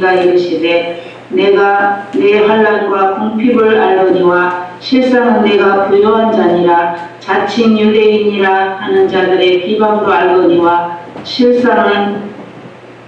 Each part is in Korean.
가 이르시되 내가 내 환난과 궁핍을 알거니와 실상은 내가 부요한 자니라. 자칭 유대인이라 하는 자들의 비방도 알거니와 실상은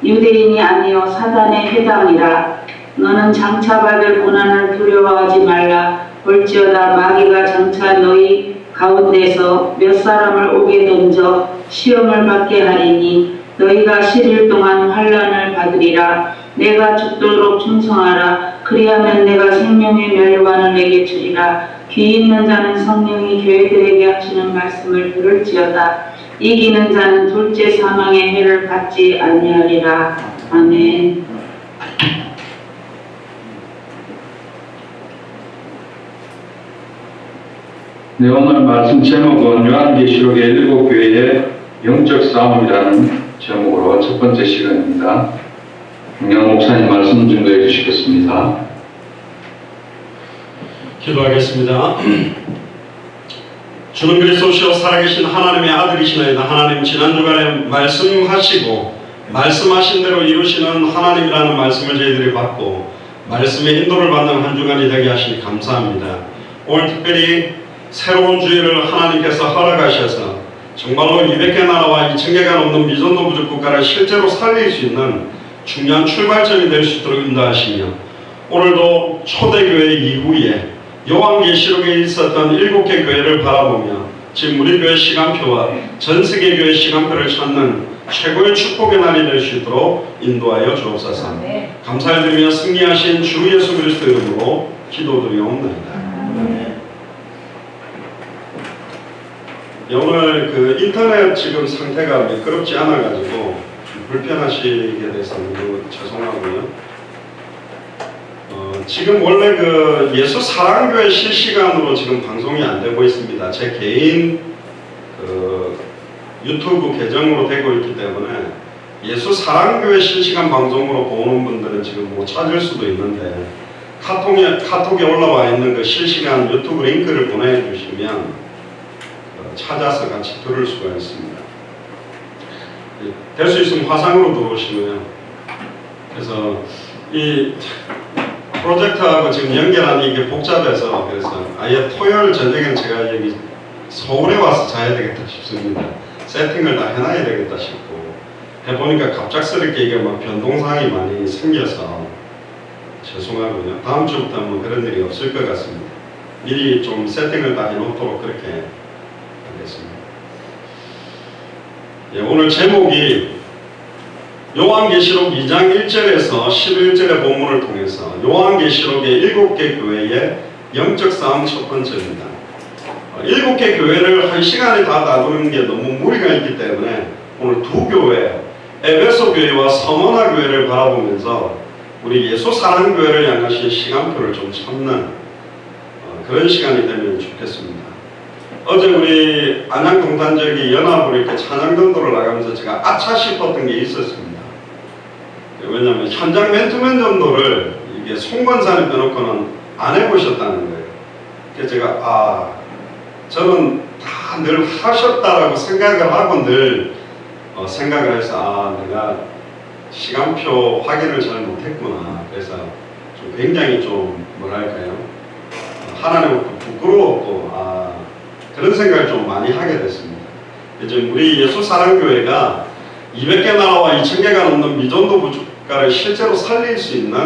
유대인이 아니요 사단의 회당이라. 너는 장차 받을 고난을 두려워하지 말라. 볼지어다 마귀가 장차 너희 가운데서 몇 사람을 오게 던져 시험을 받게 하리니 너희가 10일 동안 환난을 받으리라. 내가 죽도록 충성하라. 그리하면 내가 생명의 멸관을 내게 주리라. 귀 있는 자는 성령이 교회들에게 하시는 말씀을 들을지어다. 이기는 자는 둘째 사망의 해를 받지 아니하리라. 아멘. 네, 오늘 말씀 제목은 요한계시록의 7교회의 영적 싸움이라는 제목으로 첫 번째 시간입니다. 김양 목사님 말씀 증거해 주시겠습니다. 기도하겠습니다. 주는 그리스도시요 살아계신 하나님의 아들이시나이다. 하나님 지난 주간에 말씀하시고 말씀하신 대로 이루시는 하나님이라는 말씀을 저희들이 받고 말씀의 인도를 받는 한 주간이 되게 하시니 감사합니다. 오늘 특별히 새로운 주일을 하나님께서 허락하셔서 정말로 200개 나라와 2000개가 넘는 미전도 부족 국가를 실제로 살릴 수 있는 중요한 출발점이 될 수 있도록 인도하시며 오늘도 초대교회 이후에 요한계시록에 있었던 7개 교회를 바라보며 지금 우리 교회 시간표와 전세계 교회 시간표를 찾는 최고의 축복의 날이 될 수 있도록 인도하여 주옵소서. 감사드리며 승리하신 주 예수 그리스도 이름으로 기도드리옵나이다. 오늘 그 인터넷 지금 상태가 매끄럽지 않아가지고 불편하시게 돼서 죄송하고요. 지금 원래 그 예수 사랑교회 실시간으로 지금 방송이 안 되고 있습니다. 제 개인 그 유튜브 계정으로 되고 있기 때문에 예수 사랑교회 실시간 방송으로 보는 분들은 지금 못 찾을 수도 있는데 카톡에 올라와 있는 그 실시간 유튜브 링크를 보내주시면 찾아서 같이 들을 수가 있습니다. 될 수 있으면 화상으로 들어오시고요. 그래서 이 프로젝트하고 지금 연결하는 이게 복잡해서 그래서 아예 토요일 저녁에는 제가 여기 서울에 와서 자야 되겠다 싶습니다. 세팅을 다 해놔야 되겠다 싶고 해보니까 갑작스럽게 이게 막 변동사항이 많이 생겨서 죄송하고요. 다음 주부터는 뭐 그런 일이 없을 것 같습니다. 미리 좀 세팅을 다 해놓도록 그렇게 하겠습니다. 예, 오늘 제목이 요한계시록 2장 1절에서 11절의 본문을 통해서 요한계시록의 7개 교회의 영적 싸움 첫 번째입니다. 7개 교회를 한 시간에 다 다루는 게 너무 무리가 있기 때문에 오늘 두 교회, 에베소 교회와 서머나 교회를 바라보면서 우리 예수 사랑교회를 향하신 시간표를 좀 찾는 그런 시간이 되면 좋겠습니다. 어제 우리 안양동탄적이 연합으로 이렇게 찬양전도를 나가면서 제가 아차 싶었던 게 있었습니다. 왜냐하면 현장 맨투맨 전도를 이게 송건산에 빼놓고는 안 해보셨다는 거예요. 그래서 제가 저는 다 늘 하셨다라고 생각을 하고 늘 생각을 해서 내가 시간표 확인을 잘 못했구나. 그래서 좀 굉장히 좀 뭐랄까요, 하나님은 부끄러웠고 그런 생각을 좀 많이 하게 됐습니다. 이제 우리 예수 사랑교회가 200개 나라와 2000개가 넘는 미전도 부족가를 실제로 살릴 수 있는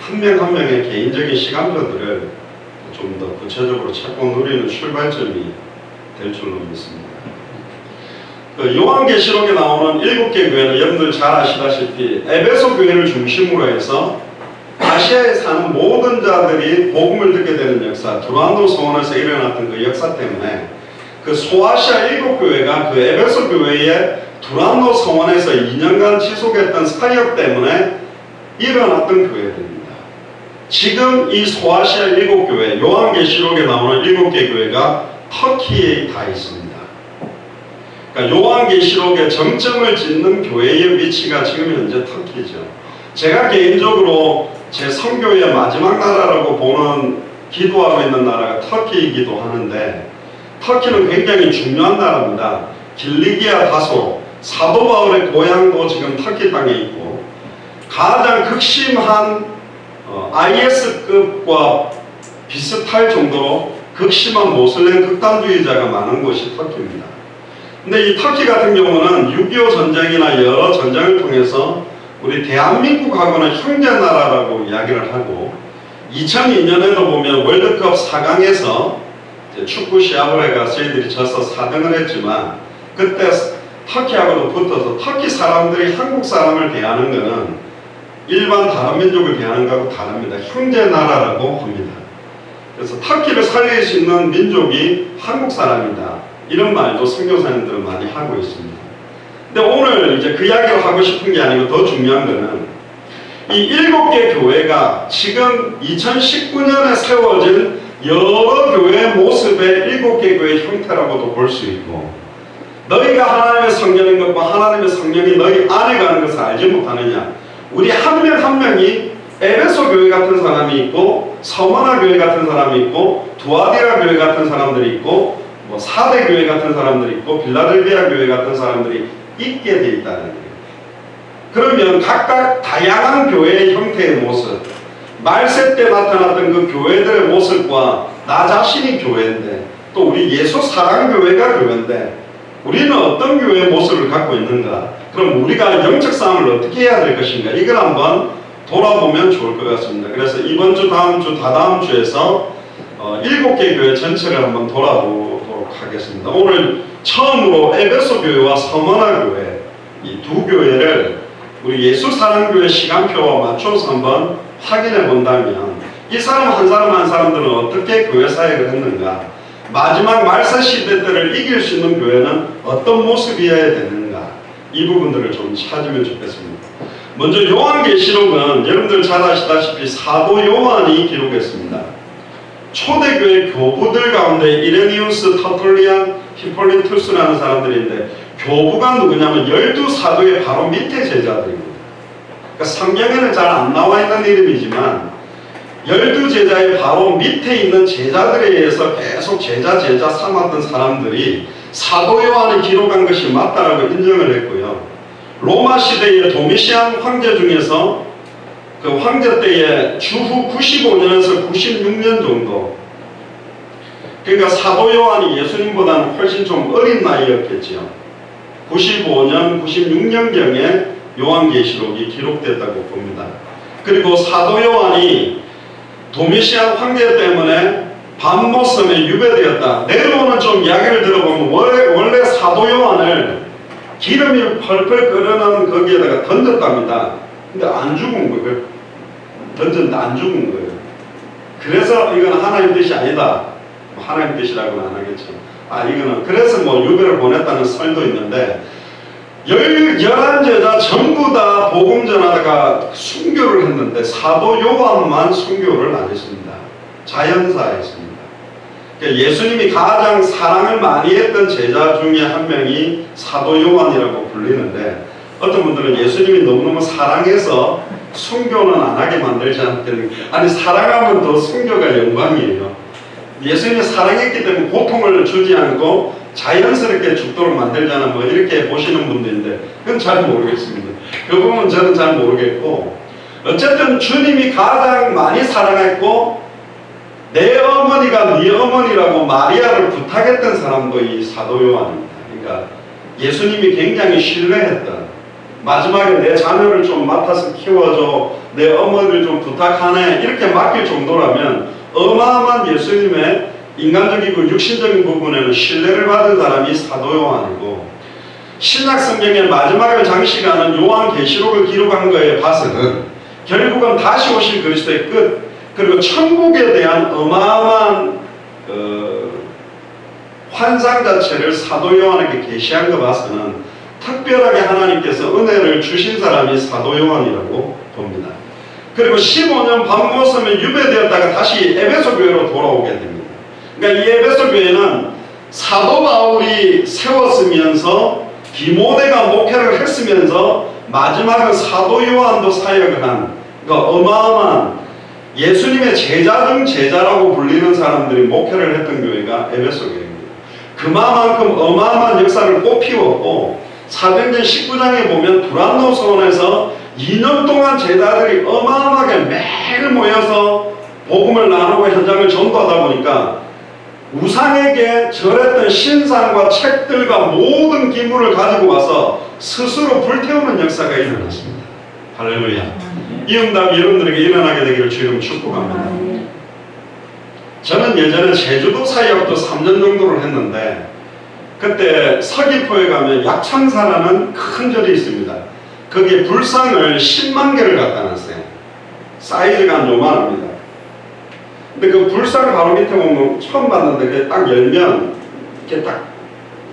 한 명 한 명의 개인적인 시간표들을 좀 더 구체적으로 찾고 누리는 출발점이 될 줄로 믿습니다. 그 요한계시록에 나오는 7개 교회는 여러분들 잘 아시다시피 에베소 교회를 중심으로 해서 아시아에 사는 모든 자들이 복음을 듣게 되는 역사, 두란노 성원에서 일어났던 그 역사 때문에 그 소아시아 7교회가 그 에베소 교회의 두란노 성원에서 2년간 지속했던 사역 때문에 일어났던 교회들입니다. 지금 이 소아시아 7교회, 요한계시록에 나오는 7개 교회가 터키에 다 있습니다. 그러니까 요한계시록의 정점을 짓는 교회의 위치가 지금 현재 터키죠. 제가 개인적으로 제 선교의 마지막 나라라고 보는 기도하고 있는 나라가 터키이기도 하는데 터키는 굉장히 중요한 나라입니다. 길리기아 다소, 사도 바울의 고향도 지금 터키 땅에 있고 가장 극심한 IS급과 비슷할 정도로 극심한 모슬렘 극단주의자가 많은 곳이 터키입니다. 근데 이 터키 같은 경우는 6.25 전쟁이나 여러 전쟁을 통해서 우리 대한민국하고는 형제나라라고 이야기를 하고 2002년에도 보면 월드컵 4강에서 축구 시합을 해가 저희들이 져서 4등을 했지만 그때 터키하고도 붙어서 터키 사람들이 한국 사람을 대하는 것은 일반 다른 민족을 대하는 것하고 다릅니다. 형제나라라고 합니다. 그래서 터키를 살릴 수 있는 민족이 한국 사람이다. 이런 말도 선교사님들은 많이 하고 있습니다. 근데 오늘 이제 그 이야기를 하고 싶은 게 아니고 더 중요한 거는 이 7개 교회가 지금 2019년에 세워진 여러 교회의 모습의 7개 교회의 형태라고도 볼 수 있고 너희가 하나님의 성령인 것과 하나님의 성령이 너희 안에 가는 것을 알지 못하느냐. 우리 한 명 한 명이 에베소 교회 같은 사람이 있고 서머나 교회 같은 사람이 있고 두아디라 교회 같은 사람들이 있고 뭐 사대 교회 같은 사람들이 있고 빌라델비아 교회 같은 사람들이 있게 돼 있다는 거예요. 그러면 각각 다양한 교회의 형태의 모습, 말세 때 나타났던 그 교회들의 모습과 나 자신이 교회인데 또 우리 예수 사랑교회가 교회인데 우리는 어떤 교회의 모습을 갖고 있는가? 그럼 우리가 영적 싸움을 어떻게 해야 될 것인가? 이걸 한번 돌아보면 좋을 것 같습니다. 그래서 이번 주, 다음 주, 다다음 주에서 7개 교회 전체를 한번 돌아보도록 하겠습니다. 오늘 처음으로 에베소 교회와 서머나 교회 이 두 교회를 우리 예수 사랑교회 시간표와 맞춰서 한번 확인해 본다면 이 사람 한 사람 한 사람들은 어떻게 교회 사역을 했는가, 마지막 말세 시대 때를 이길 수 있는 교회는 어떤 모습이어야 되는가, 이 부분들을 좀 찾으면 좋겠습니다. 먼저 요한계시록은 여러분들 잘 아시다시피 사도 요한이 기록했습니다. 초대교회 교부들 가운데 이레니우스, 터툴리안, 히폴리투스라는 사람들인데 교부가 누구냐면 12사도의 바로 밑에 제자들입니다. 그러니까 성경에는 잘 안 나와 있는 이름이지만 12제자의 바로 밑에 있는 제자들에 의해서 계속 제자 삼았던 사람들이 사도 요한이 기록한 것이 맞다라고 인정을 했고요. 로마 시대의 도미시안 황제 중에서 그 황제 때에 주후 95년에서 96년 정도, 그러니까 사도 요한이 예수님보다는 훨씬 좀 어린 나이였겠죠. 95년, 96년경에 요한계시록이 기록됐다고 봅니다. 그리고 사도 요한이 도미시안 황제 때문에 밤모섬에 유배되었다. 내려오는 좀 이야기를 들어보면 원래 사도 요한을 기름이 펄펄 끓어나는 거기에다가 던졌답니다. 근데 안 죽은 거예요. 던졌는데 안 죽은 거예요. 그래서 이건 하나님 뜻이 아니다. 하나님 뜻이라고는 안 하겠죠. 이거는 그래서 뭐 유배를 보냈다는 설도 있는데 11제자 전부 다 복음 전하다가 순교를 했는데 사도 요한만 순교를 안 했습니다. 자연사했습니다. 그러니까 예수님이 가장 사랑을 많이 했던 제자 중에 한 명이 사도 요한이라고 불리는데 어떤 분들은 예수님이 너무너무 사랑해서 순교는 안 하게 만들지 않았다는, 아니 사랑하면 더 순교가 영광이에요. 예수님이 사랑했기 때문에 고통을 주지 않고 자연스럽게 죽도록 만들잖아, 뭐 이렇게 보시는 분들인데 그건 잘 모르겠습니다. 그 부분은 저는 잘 모르겠고, 어쨌든 주님이 가장 많이 사랑했고 내 어머니가 네 어머니라고 마리아를 부탁했던 사람도 이 사도 요한입니다. 그러니까 예수님이 굉장히 신뢰했던, 마지막에 내 자녀를 좀 맡아서 키워줘, 내 어머니를 좀 부탁하네, 이렇게 맡길 정도라면 어마어마한 예수님의 인간적이고 육신적인 부분에는 신뢰를 받은 사람이 사도 요한이고, 신약 성경의 마지막을 장식하는 요한계시록을 기록한 거에 봐서는 결국은 다시 오실 그리스도의 끝, 그리고 천국에 대한 어마어마한 환상 자체를 사도 요한에게 계시한 거 봐서는 특별하게 하나님께서 은혜를 주신 사람이 사도 요한이라고 봅니다. 그리고 15년 밤모섬에 유배되었다가 다시 에베소 교회로 돌아오게 됩니다. 그러니까 이 에베소 교회는 사도 바울이 세웠으면서 디모데가 목회를 했으면서 마지막은 사도 요한도 사역을 한, 그러니까 어마어마한 예수님의 제자 중 제자라고 불리는 사람들이 목회를 했던 교회가 에베소 교회입니다. 그만큼 어마어마한 역사를 꽃피웠고, 사도행전 19장에 보면 두란노 소원에서 2년 동안 제자들이 어마어마하게 매일 모여서 복음을 나누고 현장을 전도하다 보니까 우상에게 절했던 신상과 책들과 모든 기물을 가지고 와서 스스로 불태우는 역사가 일어났습니다. 할렐루야. 이 응답이 여러분들에게 일어나게 되기를 주님 축복합니다. 저는 예전에 제주도 사역도 3년 정도를 했는데 그때 서귀포에 가면 약창사라는 큰 절이 있습니다. 거기에 불상을 10만 개를 갖다 놨어요. 사이즈가 한 요만합니다. 근데 그 불상 바로 밑에 보면 처음 봤는데 그게 딱 열면 이렇게 딱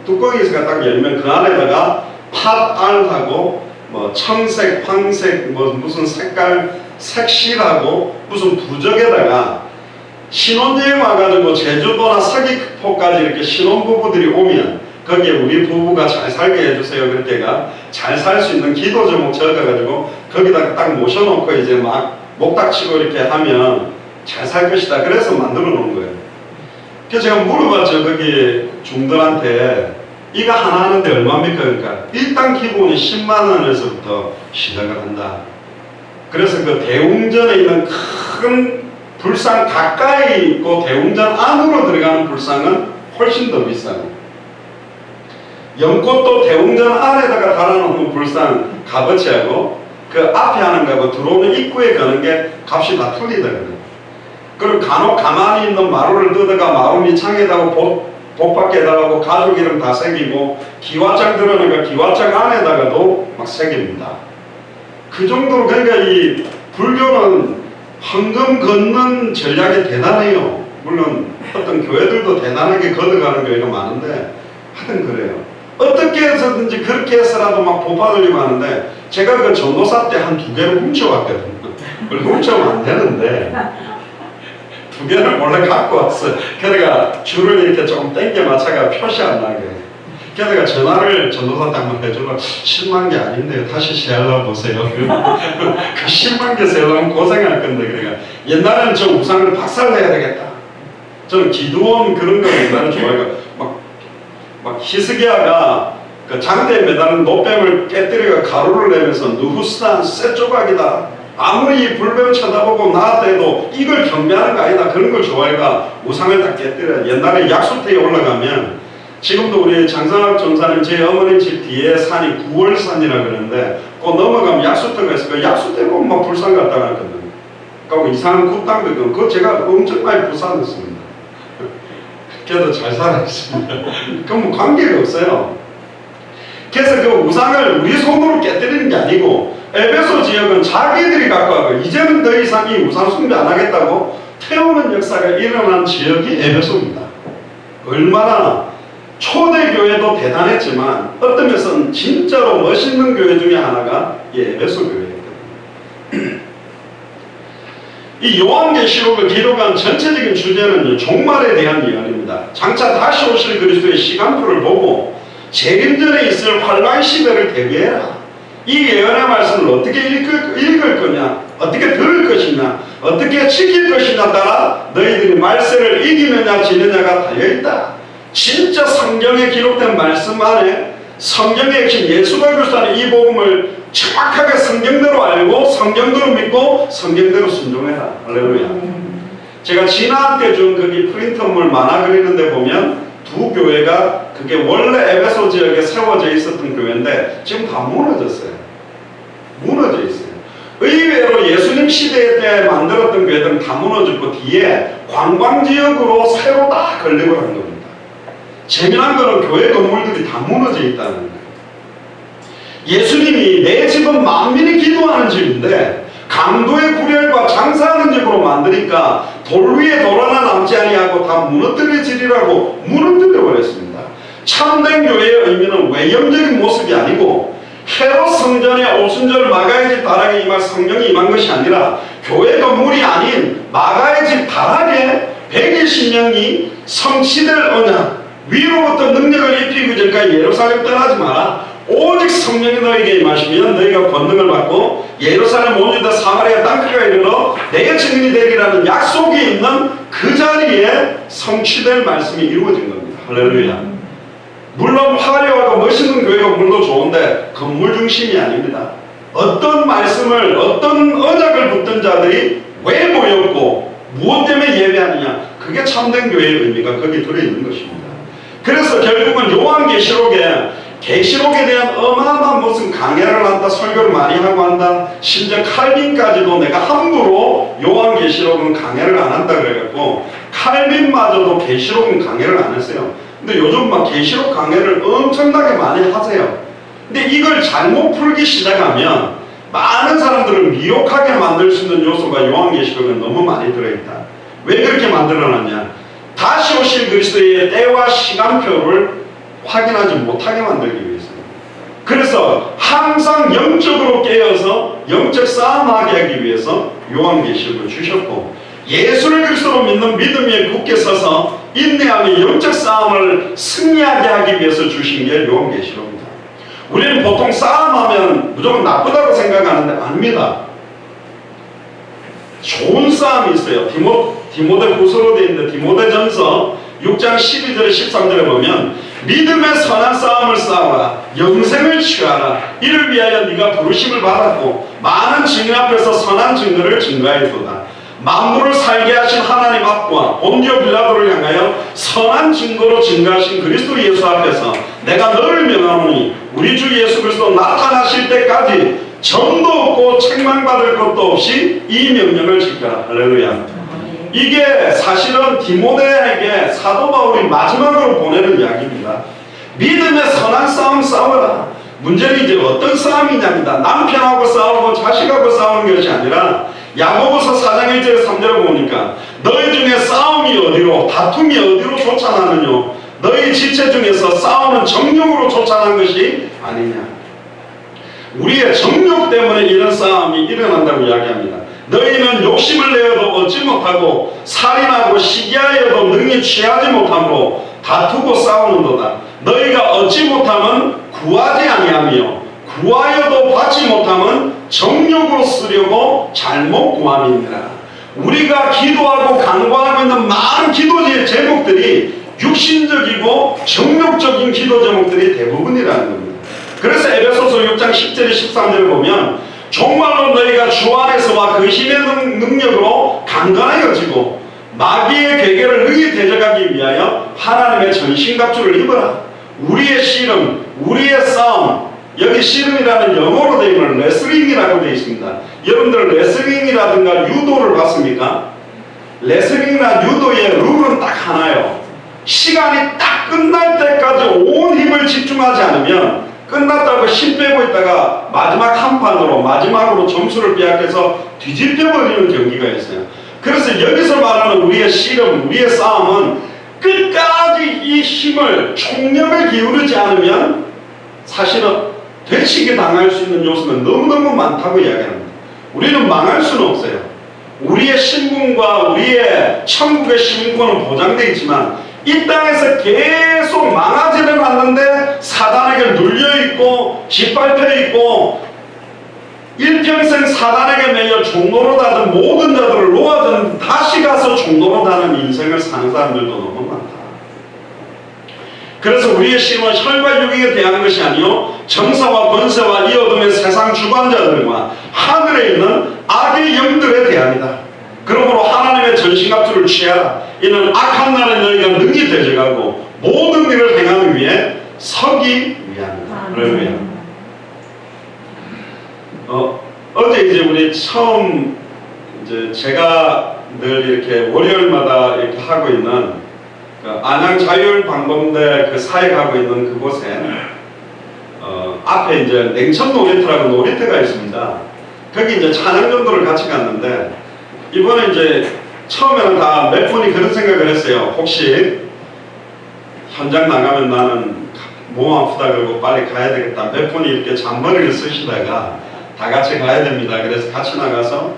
뚜껑이가 딱 열면 그 안에다가 팥알하고 뭐 청색, 황색, 뭐 무슨 색깔 색실하고 무슨 부적에다가 신혼여행 와가지고 제주도나 서귀포까지 이렇게 신혼부부들이 오면 거기에 우리 부부가 잘 살게 해주세요. 그럴 때가 잘 살 수 있는 기도 제목 적어가지고 거기다가 딱 모셔놓고 이제 막 목닥치고 이렇게 하면 잘 살 것이다. 그래서 만들어 놓은 거예요. 그래서 제가 물어봤죠. 거기 중들한테 이거 하나 하는데 얼마입니까? 그러니까 일단 기본이 10만 원에서부터 시작을 한다. 그래서 그 대웅전에 있는 큰 불상 가까이 있고 대웅전 안으로 들어가는 불상은 훨씬 더 비싸요. 연꽃도 대웅전 안에다가 달아놓는 불상 값어치하고 그 앞에 하는 거하고 들어오는 입구에 거는 게 값이 다 틀리더라고요. 그리고 간혹 가만히 있는 마루를 뜯어가 마루 밑창에다가 복밖에다가 가족 이름 다 새기고 기와장 들어오니까 기와장 안에다가도 막 새깁니다. 그 정도로 그러니까 이 불교는 황금 걷는 전략이 대단해요. 물론 어떤 교회들도 대단하게 걷어가는 교회가 많은데 하여튼 그래요. 어떻게 해서든지 그렇게 해서라도 막 복받으려고 하는데 제가 그 전도사 때 한 2개를 훔쳐왔거든요. 훔쳐오면 안 되는데 2개를 몰래 갖고 왔어요. 그러다가 줄을 이렇게 조금 땡겨 맞춰가 표시 안 나게. 그러다가 전화를 전도사한테 한번 해주면 10만 개 아닌데요. 다시 세알라 보세요. 그 10만 개 세려면 고생할 건데 그러니까 옛날에는 저 우상을 박살내야 되겠다. 저는 기도원 그런 거 옛날에 좋아해요. 막 히스기야가 그 장대에 매달린 노뱀을 깨뜨려가 가루를 내면서 누후스탄 쇠 조각이다. 아무리 불뱀 쳐다보고 나한테도 이걸 경배하는 거 아니다. 그런 걸 좋아해가 우상을 다 깨뜨려. 옛날에 약수터에 올라가면 지금도 우리 장상학 전사님 제 어머니 집 뒤에 산이 9월산이라 그러는데 그 넘어가면 약수터가 있어. 그 약수터에 보면 막 불상 갖다 놨거든요. 그리고 이상한 굿당도 있고 그거 제가 엄청 많이 부산했습니다. 그래도 잘 살아있습니다. 그건 뭐 관계가 없어요. 그래서 그 우상을 우리 손으로 깨뜨리는 게 아니고 에베소 지역은 자기들이 갖고 와서 이제는 더 이상 이 우상 숭배 안 하겠다고 태우는 역사가 일어난 지역이 에베소입니다. 얼마나 초대교회도 대단했지만 어떤 면에서는 진짜로 멋있는 교회 중에 하나가 이 에베소 교회였거든요. 이 요한계시록을 기록한 전체적인 주제는 종말에 대한 이야기입니다. 장차 다시 오실 그리스도의 시간표를 보고 재림전에 있을 환란 시대를 대비해라. 이 예언의 말씀을 어떻게 읽을 거냐, 어떻게 들을 것이냐, 어떻게 지킬 것이냐 따라 너희들이 말세를 이기느냐 지느냐가 달려있다. 진짜 성경에 기록된 말씀 안에 성경의 핵심 예수가 그리스도는 이 복음을 정확하게 성경대로 알고 성경대로 믿고 성경대로 순종해라. 할렐루야. 제가 지난 때 준 거기 프린터물 만화 그리는 데 보면 두 교회가 그게 원래 에베소 지역에 세워져 있었던 교회인데 지금 다 무너졌어요. 무너져 있어요. 의외로 예수님 시대 때 만들었던 교회들은 다 무너졌고 뒤에 관광지역으로 새로 다 건립을 한 겁니다. 재미난 거는 교회 건물들이 다 무너져 있다는 거예요. 예수님이 내 집은 만민이 기도하는 집인데 강도의 구렬과 장사하는 집으로 만드니까 돌 위에 돌 하나 남지 아니하고 다 무너뜨려지리라고 무너뜨려 버렸습니다. 참된 교회의 의미는 외형적인 모습이 아니고 헤롯 성전에 오순절 마가의 집 다락에 임할 성령이 임한 것이 아니라 교회 건물이 아닌 마가의 집 다락에 120명이 성취될 언약 위로부터 능력을 입히기 전까지 예루살렘 떠나지 마라. 오직 성령이 너에게 임하시면 너희가 권능을 받고 예루살렘 온 유다 사마리아 땅끝까지 이르러 내게 증인이 되리라는 약속이 있는 그 자리에 성취될 말씀이 이루어진 겁니다. 할렐루야. 물론 화려하고 멋있는 교회가 물도 좋은데 건물 중심이 아닙니다. 어떤 말씀을, 어떤 언약을 붙든 자들이 왜 모였고 무엇 때문에 예배하느냐, 그게 참된 교회의 의미가 거기에 들어있는 것입니다. 그래서 결국은 요한계시록에 계시록에 대한 어마어마한 무슨 강해를 한다, 설교를 많이 하고 한다, 심지어 칼빈까지도 내가 함부로 요한계시록은 강해를 안 한다 그래갖고 칼빈마저도 계시록은 강해를 안 했어요. 근데 요즘 막 계시록 강해를 엄청나게 많이 하세요. 근데 이걸 잘못 풀기 시작하면 많은 사람들을 미혹하게 만들 수 있는 요소가 요한계시록에 너무 많이 들어있다. 왜 그렇게 만들어놨냐? 다시 오실 그리스도의 때와 시간표를 확인하지 못하게 만들기 위해서입니다. 그래서 항상 영적으로 깨어서 영적 싸움하게 하기 위해서 요한계시록을 주셨고, 예수를 그리스도로 믿는 믿음 위에 굳게 서서 인내하며 영적 싸움을 승리하게 하기 위해서 주신 게 요한계시록입니다. 우리는 보통 싸움하면 무조건 나쁘다고 생각하는데 아닙니다. 좋은 싸움이 있어요. 디모데 후서로 되어 있는데 디모데전서 6장 12절에 13절에 보면 믿음의 선한 싸움을 싸워라, 영생을 취하라, 이를 위하여 네가 부르심을 받았고 많은 증인 앞에서 선한 증거를 증거하였도다. 만물을 살게 하신 하나님 앞과 본디오 빌라도를 향하여 선한 증거로 증거하신 그리스도 예수 앞에서 내가 너를 명하노니 우리 주 예수 그리스도 나타나실 때까지 점도 없고 책망받을 것도 없이 이 명령을 지켜라. 할렐루야. 이게 사실은 디모데에게 사도 바울이 마지막으로 보내는 이야기입니다. 믿음의 선한 싸움 싸워라. 문제는 이제 어떤 싸움이냐입니다. 남편하고 싸우고 자식하고 싸우는 것이 아니라 야고보서 4장 1절에 3절에 보니까 너희 중에 싸움이 어디로, 다툼이 어디로 쫓아나느냐, 너희 지체 중에서 싸우는 정욕으로 쫓아난 것이 아니냐. 우리의 정욕 때문에 이런 싸움이 일어난다고 이야기합니다. 너희는 욕심을 내어도 얻지 못하고 살인하고 시기하여도 능히 취하지 못함으로 다투고 싸우는도다. 너희가 얻지 못하면 구하지 아니하며 구하여도 받지 못하면 정욕으로 쓰려고 잘못 구함이니라. 우리가 기도하고 간구하고 있는 많은 기도 제목들이 육신적이고 정욕적인 기도 제목들이 대부분이라는 겁니다. 그래서 에베소서 6장 10절에 13절을 보면 정말로 너희가 주 안에서와 그 힘의 능력으로 강건해지고 마귀의 괴계를 능히 대적하기 위하여 하나님의 전신갑주를 입어라. 우리의 씨름, 우리의 싸움, 여기 씨름이라는 영어로 되어 있는 레슬링이라고 되어 있습니다. 여러분들 레슬링이라든가 유도를 봤습니까? 레슬링이나 유도의 룰은 딱 하나요. 시간이 딱 끝날 때까지 온 힘을 집중하지 않으면 끝났다고 힘 빼고 있다가 마지막 한 판으로 마지막으로 점수를 빼앗겨서 뒤집혀버리는 경기가 있어요. 그래서 여기서 말하는 우리의 씨름, 우리의 싸움은 끝까지 이 힘을, 총력을 기울이지 않으면 사실은 되치게 당할 수 있는 요소는 너무너무 많다고 이야기합니다. 우리는 망할 수는 없어요. 우리의 신분과 우리의 천국의 신분은 보장되어 있지만 이 땅에서 계속 망하지는 않는데 사단에게 눌려있고 짓밟혀있고 일평생 사단에게 매여 종노릇하던 모든 자들을 놓아준 다시 가서 종노릇하는 인생을 사는 사람들도 너무 많다. 그래서 우리의 힘은 혈과 육에 대한 것이 아니요 정사와 권세와 이 어둠의 세상 주관자들과 하늘에 있는 악의 영들에 대함이다. 그러므로 하나님의 전신갑주를 취하라. 이는 악한 날에 너희가 능히 대적하고 모든 일을 행하기 위해 서기 위함이다. 할렐루야. 어제 이제 우리 처음 이제 제가 늘 이렇게 월요일마다 이렇게 하고 있는 그 안양 자율방범대 그 사역하고 있는 그곳에 앞에 이제 냉천 놀이터라고 놀이터가 있습니다. 거기 이제 찬양 전도를 같이 갔는데 이번에 이제 처음에는 다 몇 분이 그런 생각을 했어요. 혹시 현장 나가면 나는 몸 아프다 그러고 빨리 가야 되겠다. 몇 분이 이렇게 잔머리를 쓰시다가 다 같이 가야 됩니다. 그래서 같이 나가서